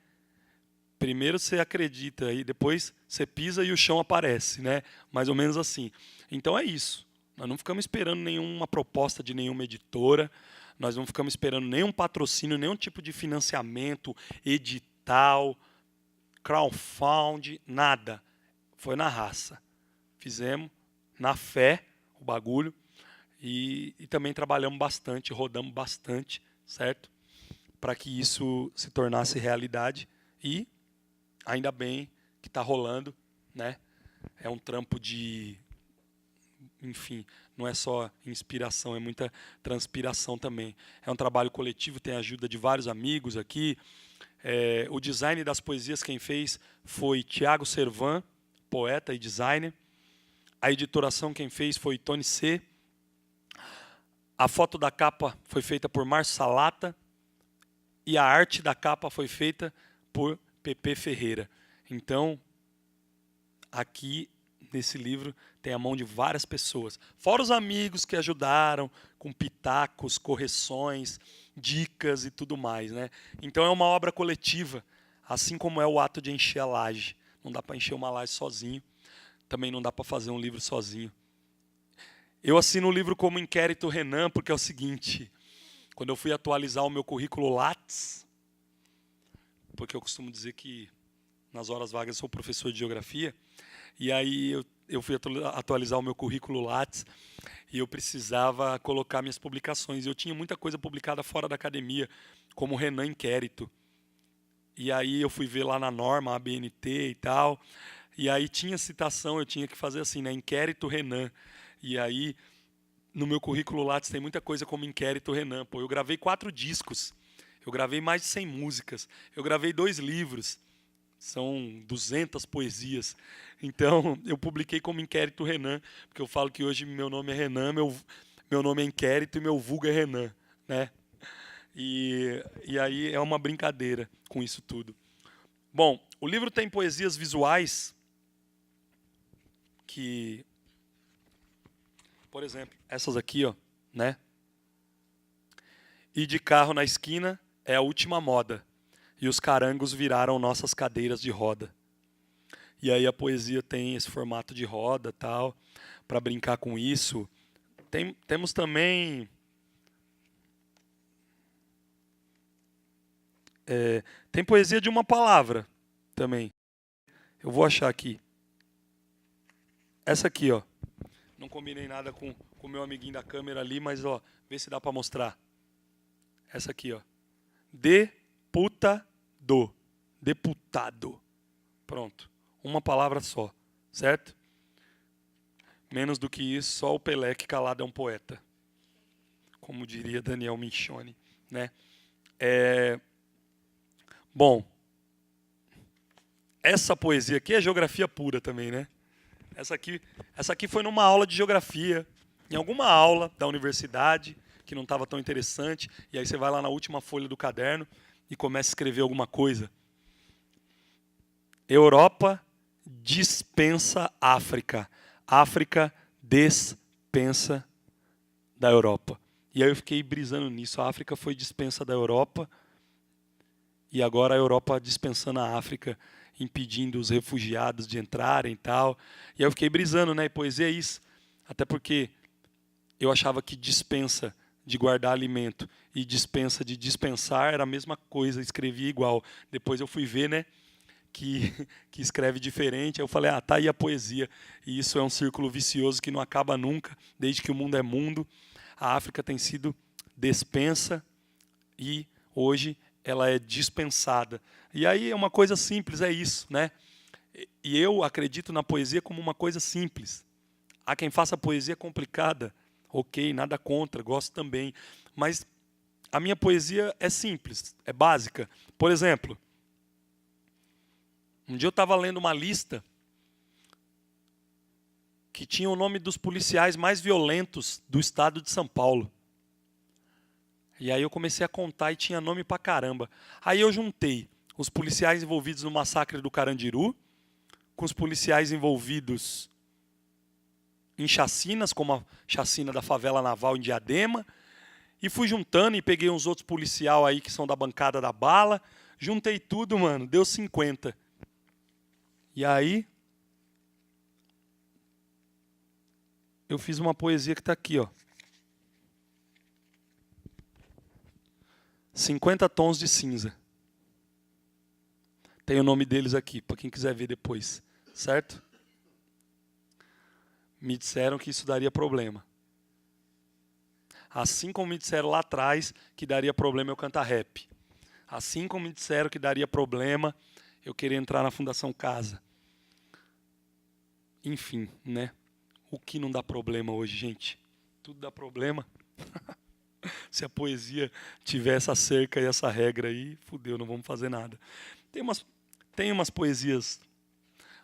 Primeiro você acredita e depois você pisa e o chão aparece, né? Mais ou menos assim. Então é isso. Nós não ficamos esperando nenhuma proposta de nenhuma editora, nós não ficamos esperando nenhum patrocínio, nenhum tipo de financiamento, edital, crowdfunding, nada. Foi na raça. Fizemos na fé o bagulho e também trabalhamos bastante, rodamos bastante, certo? Para que isso se tornasse realidade e ainda bem que está rolando, né? É um trampo de, enfim, não é só inspiração, é muita transpiração também. É um trabalho coletivo, tem a ajuda de vários amigos aqui. O design das poesias quem fez foi Tiago Servan, poeta e designer. A editoração quem fez foi Tony C. A foto da capa foi feita por Márcio Salata e a arte da capa foi feita por Pepe Ferreira. Então, aqui nesse livro tem a mão de várias pessoas, fora os amigos que ajudaram com pitacos, correções, dicas e tudo mais, né? Então é uma obra coletiva, assim como é o ato de encher a laje. Não dá para encher uma laje sozinho, também não dá para fazer um livro sozinho. Eu assino o livro como Inquérito Renan porque é o seguinte: quando eu fui atualizar o meu currículo Lattes, porque eu costumo dizer que nas horas vagas eu sou professor de geografia, e aí eu fui atualizar o meu currículo Lattes e eu precisava colocar minhas publicações. Eu tinha muita coisa publicada fora da academia, como Renan Inquérito. E aí eu fui ver lá na norma, a ABNT e tal, e aí tinha citação, eu tinha que fazer assim, né? Inquérito Renan. E aí, no meu currículo Lattes tem muita coisa como Inquérito Renan. Pô, eu gravei 4 discos, eu gravei mais de 100 músicas, eu gravei 2 livros, São 200 poesias. Então, eu publiquei como Inquérito Renan, porque eu falo que hoje meu nome é Renan, meu nome é Inquérito e meu vulgo é Renan, né? E aí é uma brincadeira com isso tudo. Bom, o livro tem poesias visuais que, por exemplo, essas aqui, ó, né? E de carro na esquina é a última moda, e os carangos viraram nossas cadeiras de roda. E aí a poesia tem esse formato de roda, tal, para brincar com isso. Temos também tem poesia de uma palavra também. Eu vou achar aqui. Essa aqui, ó. Não combinei nada com o meu amiguinho da câmera ali, mas ó, vê se dá para mostrar. Essa aqui, ó. Deputado. Deputado. Pronto. Uma palavra só, certo? Menos do que isso, só o Pelé que calado é um poeta. Como diria Daniel Minchoni, né? Bom, essa poesia aqui é geografia pura também, né? Essa aqui foi numa aula de geografia, em alguma aula da universidade, que não estava tão interessante, e aí você vai lá na última folha do caderno e começa a escrever alguma coisa. Europa dispensa África. África dispensa da Europa. E aí eu fiquei brisando nisso. A África foi dispensa da Europa, e agora a Europa dispensando a África, impedindo os refugiados de entrarem e tal. E aí eu fiquei brisando, né? E poesia é isso. Até porque eu achava que dispensa de guardar alimento e dispensa de dispensar era a mesma coisa, escrevia igual. Depois eu fui ver, né, que escreve diferente. Aí eu falei, tá aí a poesia. E isso é um círculo vicioso que não acaba nunca, desde que o mundo é mundo. A África tem sido despensa e hoje ela é dispensada. E aí é uma coisa simples, é isso, né? E eu acredito na poesia como uma coisa simples. Há quem faça poesia complicada, ok, nada contra, gosto também. Mas a minha poesia é simples, é básica. Por exemplo, um dia eu estava lendo uma lista que tinha o nome dos policiais mais violentos do estado de São Paulo. E aí eu comecei a contar e tinha nome pra caramba. Aí eu juntei os policiais envolvidos no massacre do Carandiru, com os policiais envolvidos em chacinas, como a chacina da favela naval em Diadema, e fui juntando e peguei uns outros policial aí que são da bancada da bala, juntei tudo, mano, deu 50. E aí eu fiz uma poesia que está aqui, ó. 50 tons de cinza. Tem o nome deles aqui, para quem quiser ver depois, certo? Me disseram que isso daria problema. Assim como me disseram lá atrás que daria problema eu cantar rap. Assim como me disseram que daria problema eu querer entrar na Fundação Casa. Enfim, né? O que não dá problema hoje, gente? Tudo dá problema. Se a poesia tiver essa cerca e essa regra aí, fudeu, não vamos fazer nada. Tem umas poesias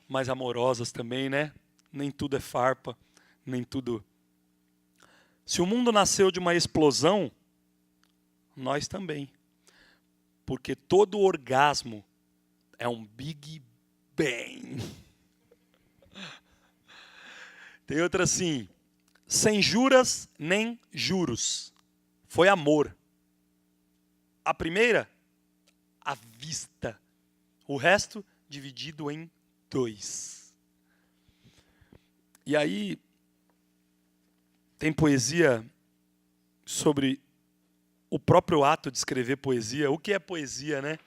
mais amorosas também, né? Nem tudo é farpa, nem tudo... Se o mundo nasceu de uma explosão, nós também. Porque todo orgasmo é um Big Bang. Tem outra assim, sem juras nem juros. Foi amor. A primeira, à vista. O resto dividido em 2. E aí, tem poesia sobre o próprio ato de escrever poesia. O que é poesia, né?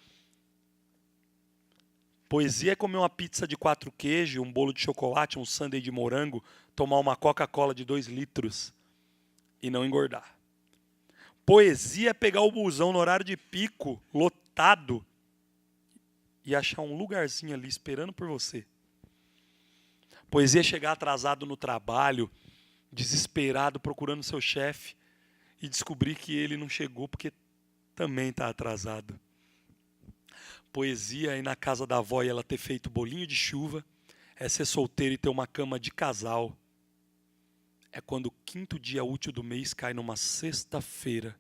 Poesia é comer uma pizza de 4 queijos, um bolo de chocolate, um sundae de morango, tomar uma Coca-Cola de 2 litros e não engordar. Poesia é pegar o busão no horário de pico, lotado, e achar um lugarzinho ali esperando por você. Poesia é chegar atrasado no trabalho, desesperado, procurando seu chefe, e descobrir que ele não chegou porque também está atrasado. Poesia é ir na casa da avó e ela ter feito bolinho de chuva. É ser solteiro e ter uma cama de casal. É quando o 5º dia útil do mês cai numa sexta-feira.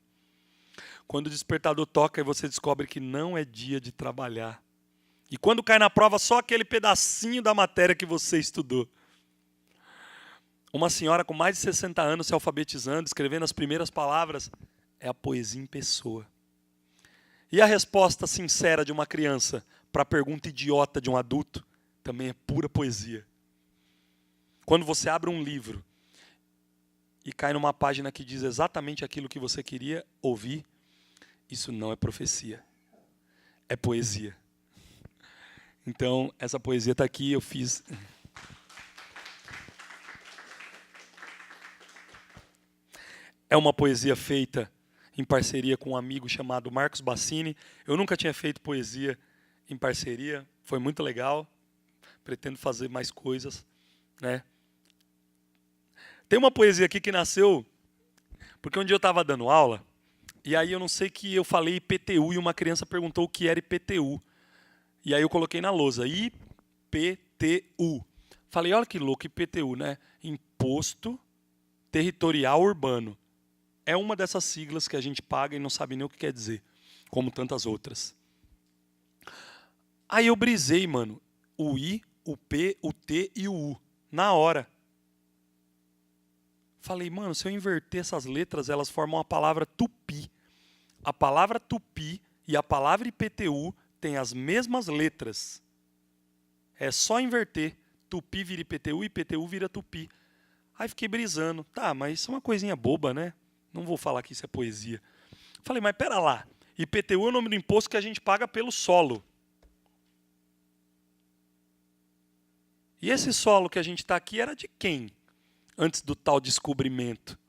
Quando o despertador toca e você descobre que não é dia de trabalhar. E quando cai na prova só aquele pedacinho da matéria que você estudou. Uma senhora com mais de 60 anos se alfabetizando, escrevendo as primeiras palavras, é a poesia em pessoa. E a resposta sincera de uma criança para a pergunta idiota de um adulto também é pura poesia. Quando você abre um livro e cai numa página que diz exatamente aquilo que você queria ouvir, isso não é profecia, é poesia. Então, essa poesia está aqui, eu fiz. É uma poesia feita em parceria com um amigo chamado Marcos Bassini. Eu nunca tinha feito poesia em parceria, foi muito legal. Pretendo fazer mais coisas, né? Tem uma poesia aqui que nasceu porque um dia eu estava dando aula e aí eu não sei que eu falei IPTU e uma criança perguntou o que era IPTU. E aí eu coloquei na lousa, IPTU. Falei, olha que louco, IPTU, né? Imposto Territorial Urbano. É uma dessas siglas que a gente paga e não sabe nem o que quer dizer, como tantas outras. Aí eu brisei, mano, o I, o P, o T e o U, na hora. Falei, mano, se eu inverter essas letras, elas formam a palavra tupi. A palavra tupi e a palavra IPTU têm as mesmas letras. É só inverter. Tupi vira IPTU, IPTU vira tupi. Aí fiquei brisando. Tá, mas isso é uma coisinha boba, né? Não vou falar que isso é poesia. Falei, mas pera lá. IPTU é o nome do imposto que a gente paga pelo solo. E esse solo que a gente está aqui era de quem? Antes do tal descobrimento.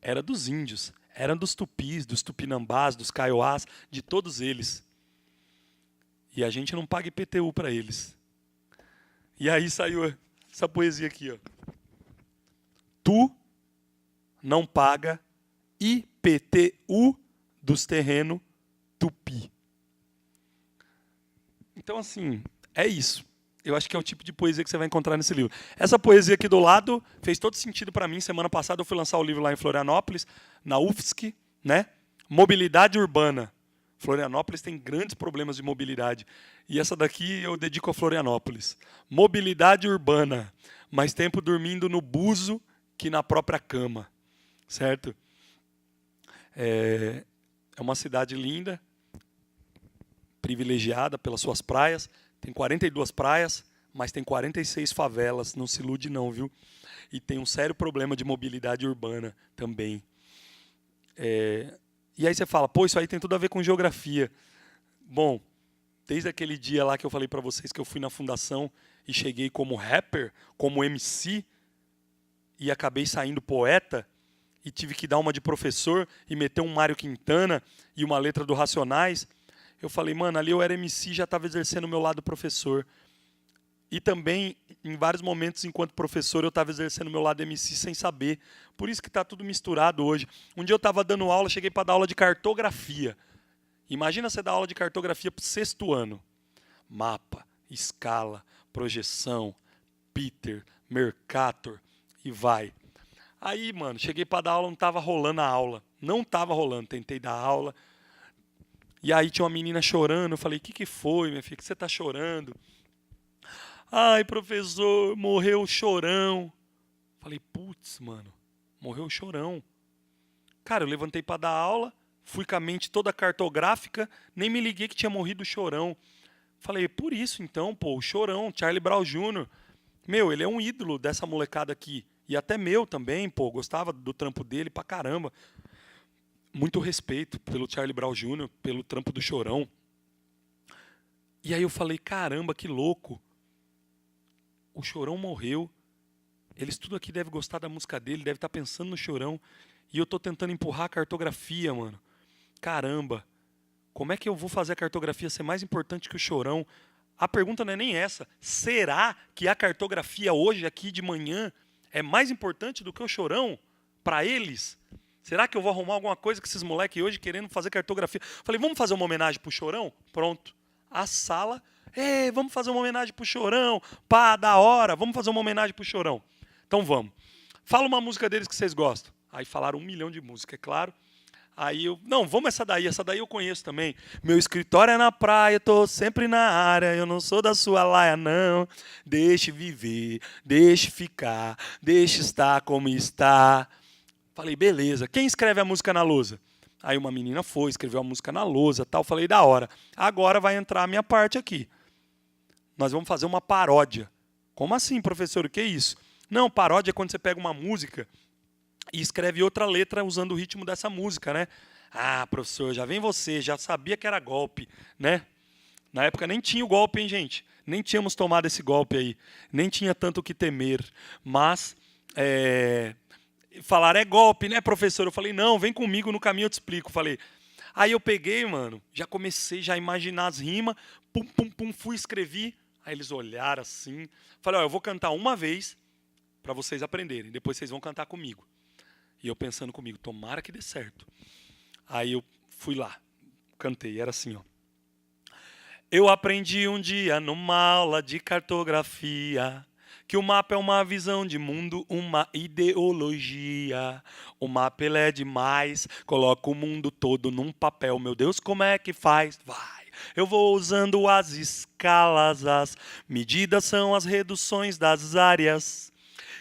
Era dos índios. Era dos tupis, dos tupinambás, dos kaiowás, de todos eles. E a gente não paga IPTU para eles. E aí saiu essa poesia aqui, ó. Tu não paga IPTU dos terrenos tupi. Então, assim, é isso. Eu acho que é o tipo de poesia que você vai encontrar nesse livro. Essa poesia aqui do lado fez todo sentido para mim. Semana passada eu fui lançar o livro lá em Florianópolis, na UFSC, né? Mobilidade Urbana. Florianópolis tem grandes problemas de mobilidade. E essa daqui eu dedico a Florianópolis. Mobilidade urbana. Mais tempo dormindo no buzo que na própria cama. Certo? É uma cidade linda, privilegiada pelas suas praias. Tem 42 praias, mas tem 46 favelas. Não se ilude não, viu? E tem um sério problema de mobilidade urbana também. E aí você fala, pô, isso aí tem tudo a ver com geografia. Bom, desde aquele dia lá que eu falei para vocês que eu fui na fundação e cheguei como rapper, como MC, e acabei saindo poeta, e tive que dar uma de professor e meter um Mário Quintana e uma letra do Racionais, eu falei, mano, ali eu era MC e já estava exercendo o meu lado professor. E também, em vários momentos, enquanto professor, eu estava exercendo o meu lado MC sem saber. Por isso que está tudo misturado hoje. Um dia eu estava dando aula, cheguei para dar aula de cartografia. Imagina você dar aula de cartografia para o 6º ano. Mapa, escala, projeção, Peter, Mercator e vai. Aí, mano, cheguei para dar aula, não estava rolando a aula. Não estava rolando, tentei dar aula. E aí tinha uma menina chorando, eu falei, o que foi, minha filha, que você está chorando? Ai, professor, morreu o Chorão. Falei, putz, mano, morreu o Chorão. Cara, eu levantei para dar aula, fui com a mente toda cartográfica, nem me liguei que tinha morrido o Chorão. Falei, por isso então, pô, o Chorão, Charlie Brown Jr., meu, ele é um ídolo dessa molecada aqui. E até meu também, pô, gostava do trampo dele pra caramba. Muito respeito pelo Charlie Brown Jr., pelo trampo do Chorão. E aí eu falei, caramba, que louco. O Chorão morreu. Eles tudo aqui devem gostar da música dele, deve estar pensando no Chorão. E eu tô tentando empurrar a cartografia, mano. Caramba. Como é que eu vou fazer a cartografia ser mais importante que o Chorão? A pergunta não é nem essa. Será que a cartografia hoje, aqui de manhã, é mais importante do que o Chorão para eles? Será que eu vou arrumar alguma coisa com esses moleques hoje querendo fazer cartografia? Falei, vamos fazer uma homenagem pro Chorão? Pronto. A sala, ei, vamos fazer uma homenagem pro Chorão. Pá, da hora, vamos fazer uma homenagem pro Chorão. Então vamos. Fala uma música deles que vocês gostam. Aí falaram 1 milhão de músicas, é claro. Aí eu, não, vamos essa daí eu conheço também. Meu escritório é na praia, tô sempre na área, eu não sou da sua laia, não. Deixe viver, deixe ficar, deixe estar como está. Falei, beleza, quem escreve a música na lousa? Aí uma menina foi, escreveu a música na lousa, tal, falei, da hora. Agora vai entrar a minha parte aqui. Nós vamos fazer uma paródia. Como assim, professor, o que é isso? Não, paródia é quando você pega uma música e escreve outra letra usando o ritmo dessa música, né? Ah, professor, já vem você, já sabia que era golpe, né? Na época nem tinha o golpe, hein, gente? Nem tínhamos tomado esse golpe aí. Nem tinha tanto o que temer. Mas, falaram, é golpe, né, professor? Eu falei, não, vem comigo, no caminho eu te explico. Falei, aí eu peguei, mano, já comecei já a imaginar as rimas, pum, pum, pum, fui, escrevi. Aí eles olharam assim. Falei, ó, eu vou cantar uma vez para vocês aprenderem, depois vocês vão cantar comigo. E eu pensando comigo, tomara que dê certo. Aí eu fui lá, cantei, era assim, ó. Eu aprendi um dia numa aula de cartografia que o mapa é uma visão de mundo, uma ideologia. O mapa ele é demais, coloca o mundo todo num papel. Meu Deus, como é que faz? Vai! Eu vou usando as escalas, as medidas são as reduções das áreas.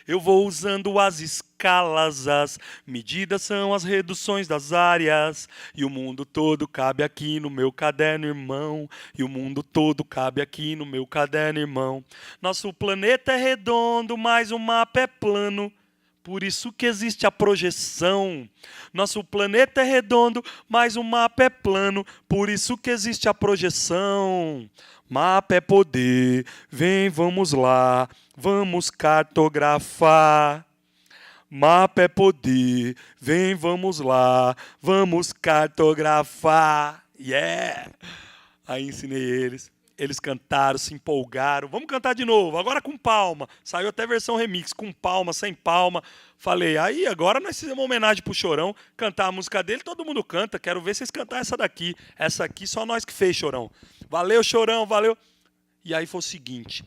Eu vou usando as escalas, as medidas são as reduções das áreas. E o mundo todo cabe aqui no meu caderno, irmão. E o mundo todo cabe aqui no meu caderno, irmão. Nosso planeta é redondo, mas o mapa é plano. Por isso que existe a projeção. Nosso planeta é redondo, mas o mapa é plano. Por isso que existe a projeção. Mapa é poder, vem, vamos lá, vamos cartografar. Mapa é poder, vem, vamos lá, vamos cartografar. Yeah! Aí ensinei eles. Eles cantaram, se empolgaram. Vamos cantar de novo, agora com palma. Saiu até versão remix, com palma, sem palma. Falei, aí agora nós fizemos uma homenagem pro Chorão. Cantar a música dele, todo mundo canta. Quero ver vocês cantar essa daqui. Essa aqui só nós que fez, Chorão. Valeu, Chorão, valeu. E aí foi o seguinte.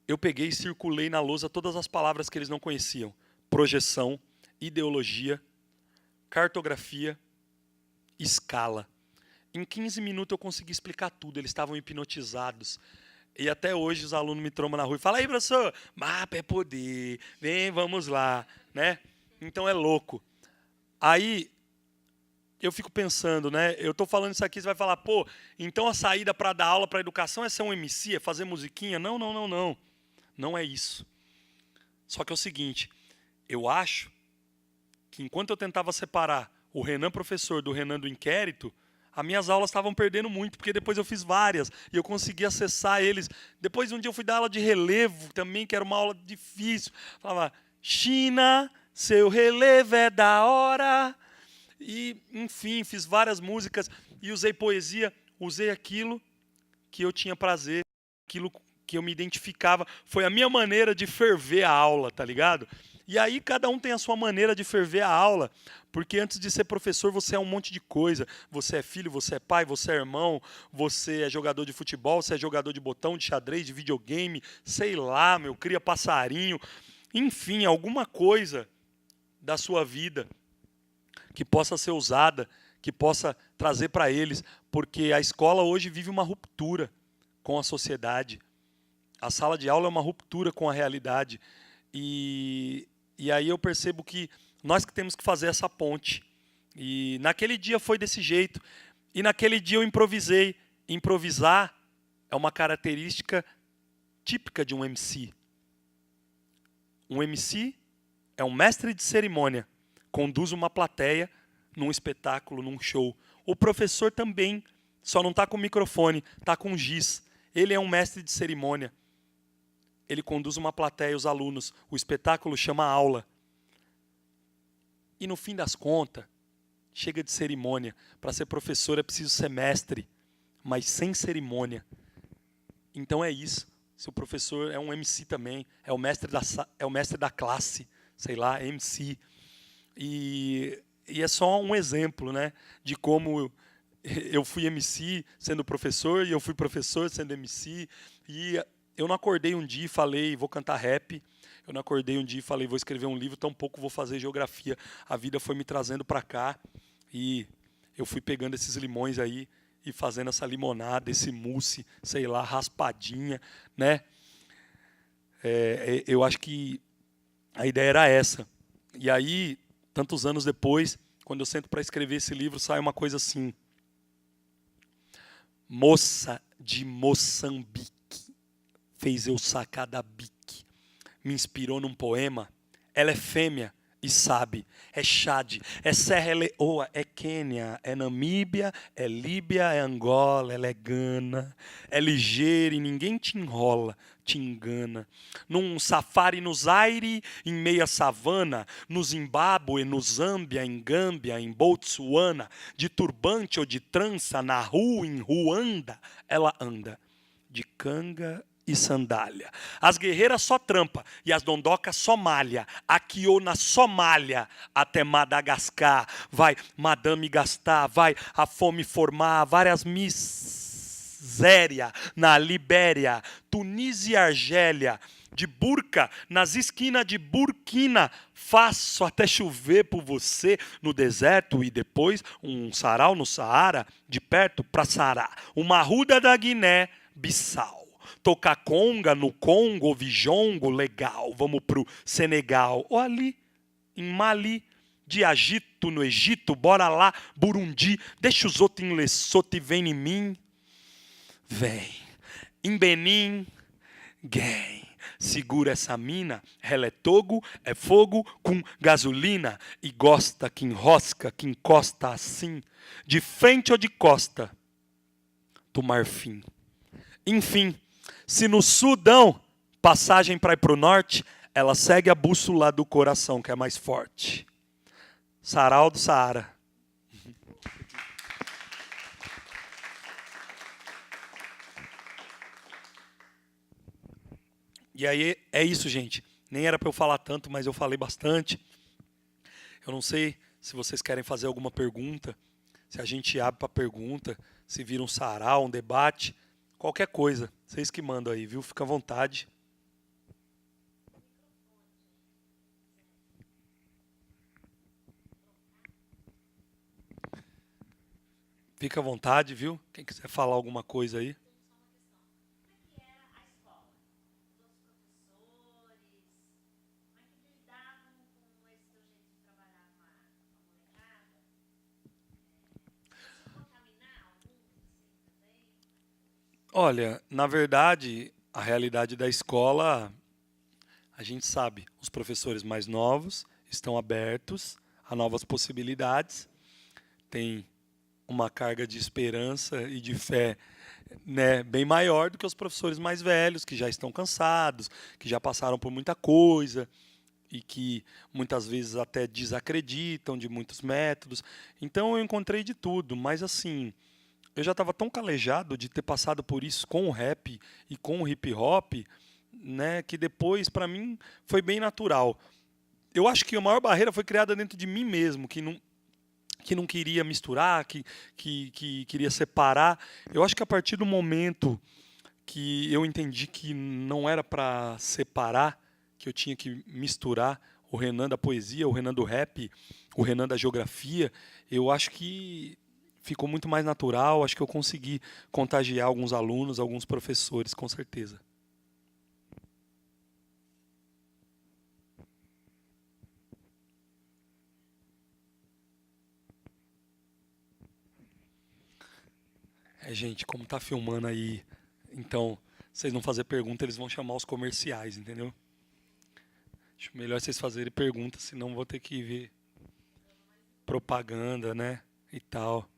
Eu peguei e circulei na lousa todas as palavras que eles não conheciam. Projeção, ideologia, cartografia, escala. Em 15 minutos eu consegui explicar tudo, eles estavam hipnotizados. E até hoje os alunos me trombam na rua e falam, aí, professor, mapa é poder, vem, vamos lá. Né? Então é louco. Aí eu fico pensando, né? Eu estou falando isso aqui, você vai falar, pô, então a saída para dar aula para educação é ser um MC, é fazer musiquinha? Não, não, não, não. Não é isso. Só que é o seguinte, eu acho que enquanto eu tentava separar o Renan professor do Renan do inquérito, as minhas aulas estavam perdendo muito, porque depois eu fiz várias e eu consegui acessar eles. Depois um dia eu fui dar aula de relevo também, que era uma aula difícil. Falava, China, seu relevo é da hora. E, enfim, fiz várias músicas e usei poesia, usei aquilo que eu tinha prazer, aquilo que eu me identificava. Foi a minha maneira de ferver a aula, tá ligado? E aí cada um tem a sua maneira de ferver a aula, porque antes de ser professor você é um monte de coisa. Você é filho, você é pai, você é irmão, você é jogador de futebol, você é jogador de botão, de xadrez, de videogame, sei lá, meu, cria passarinho. Enfim, alguma coisa da sua vida que possa ser usada, que possa trazer para eles, porque a escola hoje vive uma ruptura com a sociedade. A sala de aula é uma ruptura com a realidade. E aí eu percebo que nós que temos que fazer essa ponte. E naquele dia foi desse jeito. E naquele dia eu improvisei. Improvisar é uma característica típica de um MC. Um MC é um mestre de cerimônia. Conduz uma plateia num espetáculo, num show. O professor também, só não está com microfone, está com giz. Ele é um mestre de cerimônia. Ele conduz uma plateia, os alunos. O espetáculo chama aula. E no fim das contas, chega de cerimônia. Para ser professor é preciso ser mestre, mas sem cerimônia. Então é isso. Se o professor é um MC também, é o mestre da classe, sei lá, MC. E é só um exemplo, né, de como eu fui MC sendo professor, e eu fui professor sendo MC, e eu não acordei um dia e falei, vou cantar rap. Eu não acordei um dia e falei, vou escrever um livro, tampouco vou fazer geografia. A vida foi me trazendo para cá, e eu fui pegando esses limões aí e fazendo essa limonada, esse mousse, sei lá, raspadinha, né? Eu acho que a ideia era essa. E aí, tantos anos depois, quando eu sento para escrever esse livro, sai uma coisa assim. Moça de Moçambique fez eu sacar da bique. Me inspirou num poema. Ela é fêmea e sabe. É Chad, é Serra Leoa, é Quênia, é Namíbia, é Líbia, é Angola, ela é Gana. É ligeira e ninguém te enrola, te engana. Num safari no Zaire, em meia savana, no Zimbábue, no Zâmbia, em Gâmbia, em Botsuana, de turbante ou de trança, na rua, em Ruanda, ela anda de canga e sandália. As guerreiras só trampa e as dondocas só malha. Aqui ou na Somália até Madagascar. Vai Madame gastar, vai a fome formar várias miséria na Libéria, Tunísia e Argélia. De burca nas esquinas de Burkina Faço até chover por você no deserto e depois um sarau no Saara, de perto pra Sará. Uma ruda da Guiné-Bissau. Tocar conga no Congo, vijongo, legal. Vamos pro Senegal. Ou ali, em Mali, de Agito no Egito, bora lá, Burundi. Deixa os outros em Lesotho e vem em mim. Vem. Em Benin, gang. Segura essa mina, ela é togo, é fogo com gasolina. E gosta que enrosca, que encosta assim. De frente ou de costa, do Marfim. Enfim. Se no Sudão, passagem para ir para o norte, ela segue a bússola do coração, que é mais forte. Sarau do Saara. E aí, é isso, gente. Nem era para eu falar tanto, mas eu falei bastante. Eu não sei se vocês querem fazer alguma pergunta, se a gente abre para pergunta, se vira um sarau, um debate. Qualquer coisa, vocês que mandam aí, viu? Fica à vontade. Fica à vontade, viu? Quem quiser falar alguma coisa aí. Olha, na verdade, a realidade da escola, a gente sabe, os professores mais novos estão abertos a novas possibilidades, tem uma carga de esperança e de fé, né, bem maior do que os professores mais velhos, que já estão cansados, que já passaram por muita coisa e que muitas vezes até desacreditam de muitos métodos. Então eu encontrei de tudo, mas assim, eu já estava tão calejado de ter passado por isso com o rap e com o hip hop, né, que depois, para mim, foi bem natural. Eu acho que a maior barreira foi criada dentro de mim mesmo, que não queria misturar, que queria separar. Eu acho que a partir do momento que eu entendi que não era para separar, que eu tinha que misturar o Renan da poesia, o Renan do rap, o Renan da geografia, eu acho que ficou muito mais natural, acho que eu consegui contagiar alguns alunos, alguns professores, com certeza. Gente, como tá filmando aí, então, vocês não fazer pergunta, eles vão chamar os comerciais, entendeu? Acho melhor vocês fazerem pergunta, senão vou ter que ver propaganda, né, e tal.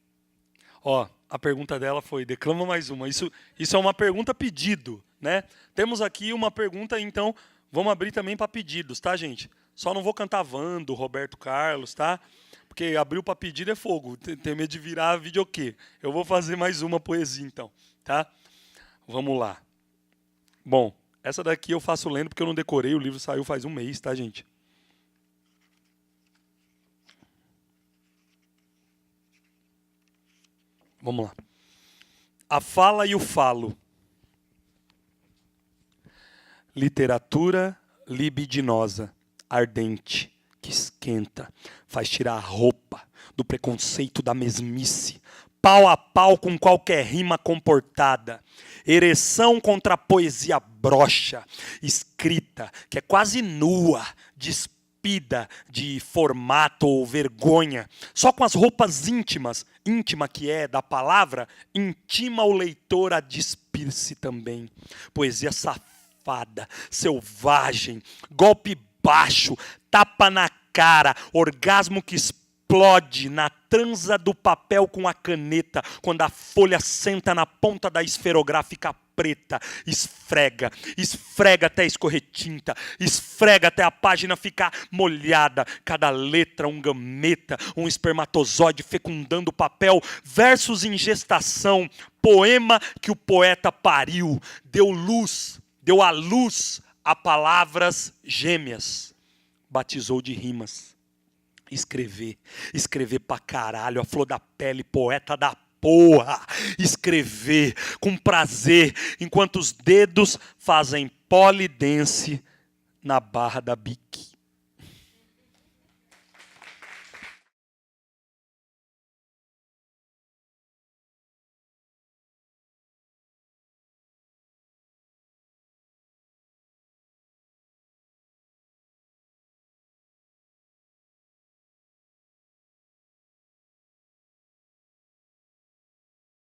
Ó, a pergunta dela foi, declama mais uma. Isso é uma pergunta pedido, né? Temos aqui uma pergunta, então vamos abrir também para pedidos, tá, gente? Só não vou cantar Vando, Roberto Carlos, tá? Porque abriu para pedido é fogo. Tem medo de virar videokê. Eu vou fazer mais uma poesia, então, tá? Vamos lá. Bom, essa daqui eu faço lendo porque eu não decorei. O livro saiu faz um mês, tá, gente? Vamos lá. A fala e o falo. Literatura libidinosa, ardente, que esquenta, faz tirar a roupa do preconceito da mesmice, pau a pau com qualquer rima comportada, ereção contra a poesia broxa, escrita, que é quase nua, despida de formato ou vergonha, só com as roupas íntimas, íntima que é da palavra, intima o leitor a despir-se também. Poesia safada, selvagem, golpe baixo, tapa na cara, orgasmo que explode na transa do papel com a caneta, quando a folha senta na ponta da esferográfica preta, esfrega, esfrega até escorrer tinta, esfrega até a página ficar molhada, cada letra um gameta, um espermatozoide fecundando o papel, versos em gestação, poema que o poeta pariu, deu à luz a palavras gêmeas, batizou de rimas. Escrever pra caralho, a flor da pele, poeta da porra. Escrever com prazer, enquanto os dedos fazem polidense na barra da bique.